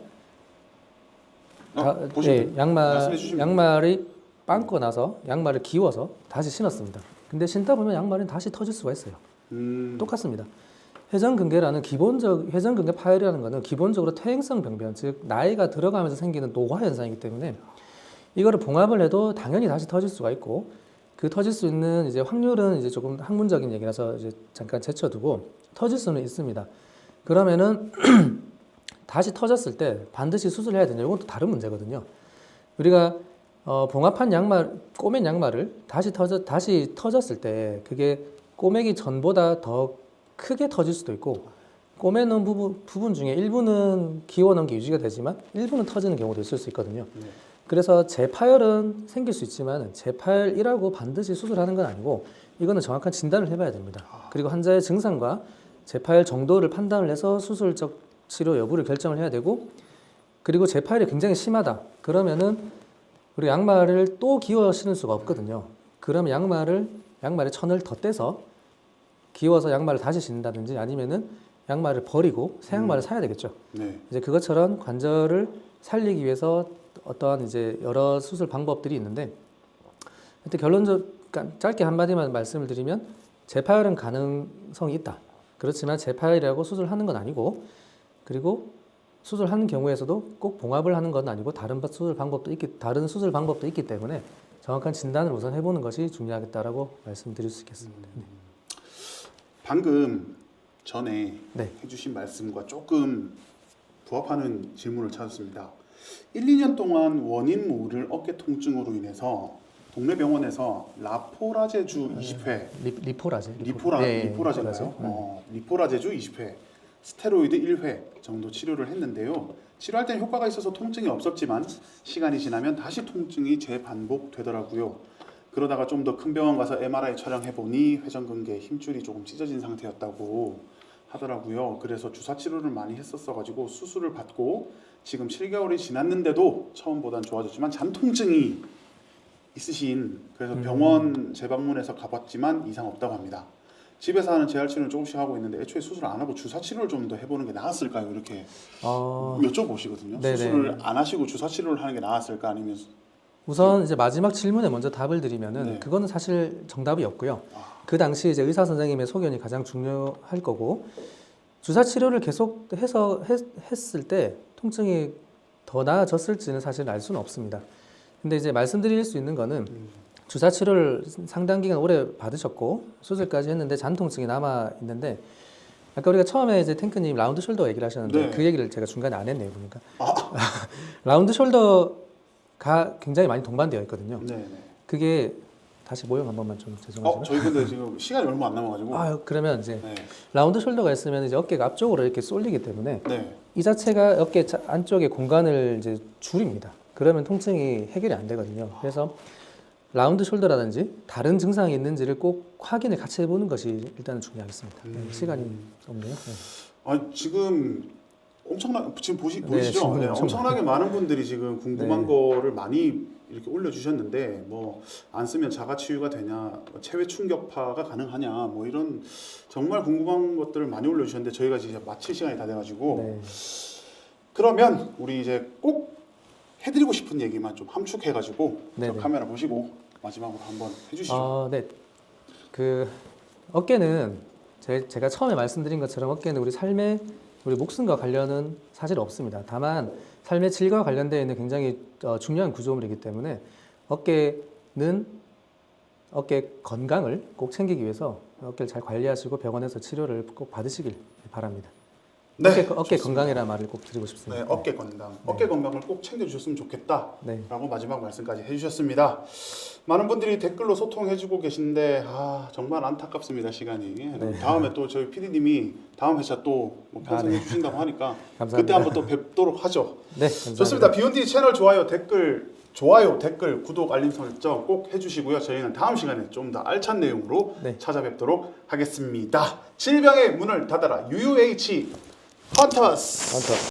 보시면 말씀해 주시면 양말이 빵꾸가 나서 양말을 기워서 다시 신었습니다. 근데 신다 보면 양말은 다시 터질 수가 있어요. 똑같습니다. 회전근개 파열이라는 것은 기본적으로 퇴행성 병변, 즉 나이가 들어가면서 생기는 노화 현상이기 때문에 이거를 봉합을 해도 당연히 다시 터질 수가 있고 그 터질 수 있는 이제 확률은 이제 조금 학문적인 얘기라서 이제 잠깐 제쳐두고 터질 수는 있습니다. 그러면은 다시 터졌을 때 반드시 수술해야 되냐? 이건 또 다른 문제거든요. 우리가 봉합한 양말, 꼬맨 양말을 다시 터졌을 때 그게 꼬매기 전보다 더 크게 터질 수도 있고 꼬매는 부분 중에 일부는 기워놓은 게 유지가 되지만 일부는 터지는 경우도 있을 수 있거든요. 그래서 재파열은 생길 수 있지만 재파열이라고 반드시 수술하는 건 아니고 이거는 정확한 진단을 해봐야 됩니다. 그리고 환자의 증상과 재파열 정도를 판단을 해서 수술적 치료 여부를 결정을 해야 되고 그리고 재파열이 굉장히 심하다. 그러면은 우리 양말을 또 기워 신을 수가 없거든요. 그러면 양말에 천을 더 떼서 기워서 양말을 다시 신는다든지 아니면은 양말을 버리고 새 양말을 사야 되겠죠. 네. 이제 그것처럼 관절을 살리기 위해서 어떠한 이제 여러 수술 방법들이 있는데 하여튼 그러니까 짧게 한마디만 말씀을 드리면 재파열은 가능성이 있다. 그렇지만 재파열이라고 수술하는 건 아니고 그리고 수술하는 경우에서도 꼭 봉합을 하는 건 아니고 다른 수술 방법도 있기 때문에 정확한 진단을 우선 해보는 것이 중요하겠다라고 말씀드릴 수 있겠습니다. 네. 방금 전에 네. 해주신 말씀과 조금 부합하는 질문을 찾았습니다. 1, 2년 동안 원인 모를 어깨 통증으로 인해서 동네 병원에서 라포라제주 20회, 리포라제인가요? 리포라제주 20회, 스테로이드 1회 정도 치료를 했는데요. 치료할 때는 효과가 있어서 통증이 없었지만 시간이 지나면 다시 통증이 재반복되더라고요. 그러다가 좀 더 큰 병원 가서 MRI 촬영해보니 회전근개 힘줄이 조금 찢어진 상태였다고 하더라고요. 그래서 주사 치료를 많이 했었어가지고 수술을 받고 지금 7개월이 지났는데도 처음보단 좋아졌지만 잔통증이 있으신 그래서 병원 재방문해서 가봤지만 이상 없다고 합니다. 집에서 하는 재활 치료는 조금씩 하고 있는데 애초에 수술 안 하고 주사 치료를 좀 더 해보는 게 나았을까요? 이렇게 여쭤보시거든요. 네네. 수술을 안 하시고 주사 치료를 하는 게 나았을까 아니면 우선 이제 마지막 질문에 먼저 답을 드리면은 네. 그거는 사실 정답이 없고요. 그 당시 이제 의사 선생님의 소견이 가장 중요할 거고 주사 치료를 계속 했을 때 통증이 더 나아졌을지는 사실 알 수는 없습니다. 근데 이제 말씀드릴 수 있는 거는 주사 치료를 상당 기간 오래 받으셨고 수술까지 했는데 잔통증이 남아 있는데 아까 우리가 처음에 이제 탱크님 라운드 숄더 얘기를 하셨는데 네. 그 얘기를 제가 중간에 안 했네요 보니까 라운드 숄더가 굉장히 많이 동반되어 있거든요. 네. 그게 다시 모형 한 번만 좀 죄송하지만 저희 근데 지금 시간이 얼마 안 남아가지고 그러면 이제 네. 라운드 숄더가 있으면 이제 어깨가 앞쪽으로 이렇게 쏠리기 때문에 네. 이 자체가 어깨 안쪽의 공간을 이제 줄입니다. 그러면 통증이 해결이 안 되거든요. 그래서 라운드 숄더라든지 다른 증상이 있는지를 꼭 확인을 같이 해보는 것이 일단은 중요하겠습니다. 네, 시간이 없네요. 네. 지금 엄청나 지금 네, 보이시죠? 질문이 네, 엄청 엄청나게 많은 분들이 지금 궁금한 네. 거를 많이 이렇게 올려주셨는데 뭐 안 쓰면 자가치유가 되냐, 뭐 체외 충격파가 가능하냐, 뭐 이런 정말 궁금한 것들을 많이 올려주셨는데 저희가 이제 마칠 시간이 다 돼가지고 네. 그러면 우리 이제 꼭 해드리고 싶은 얘기만 좀 함축해가지고 저 네네. 카메라 보시고 마지막으로 한번 해주시죠. 네. 그 어깨는 제가 처음에 말씀드린 것처럼 어깨는 우리 목숨과 관련은 사실 없습니다. 다만 삶의 질과 관련되어 있는 굉장히 중요한 구조물이기 때문에 어깨는 어깨 건강을 꼭 챙기기 위해서 어깨를 잘 관리하시고 병원에서 치료를 꼭 받으시길 바랍니다. 네, 어깨 좋습니다. 건강이라는 말을 꼭 드리고 싶습니다. 네, 어깨 건강, 어깨 건강을 꼭 챙겨주셨으면 좋겠다라고 네. 마지막 말씀까지 해주셨습니다. 많은 분들이 댓글로 소통해주고 계신데 정말 안타깝습니다 시간이. 네. 다음에 또 저희 PD님이 다음 회차 또뭐 편성해 네. 주신다고 하니까 감사합니다. 그때 한번 또 뵙도록 하죠. 네, 감사합니다. 좋습니다. 비욘디 채널 좋아요, 댓글, 구독, 알림 설정 꼭 해주시고요. 저희는 다음 시간에 좀 더 알찬 내용으로 네. 찾아뵙도록 하겠습니다. 질병의 문을 닫아라. UUH 헌터스.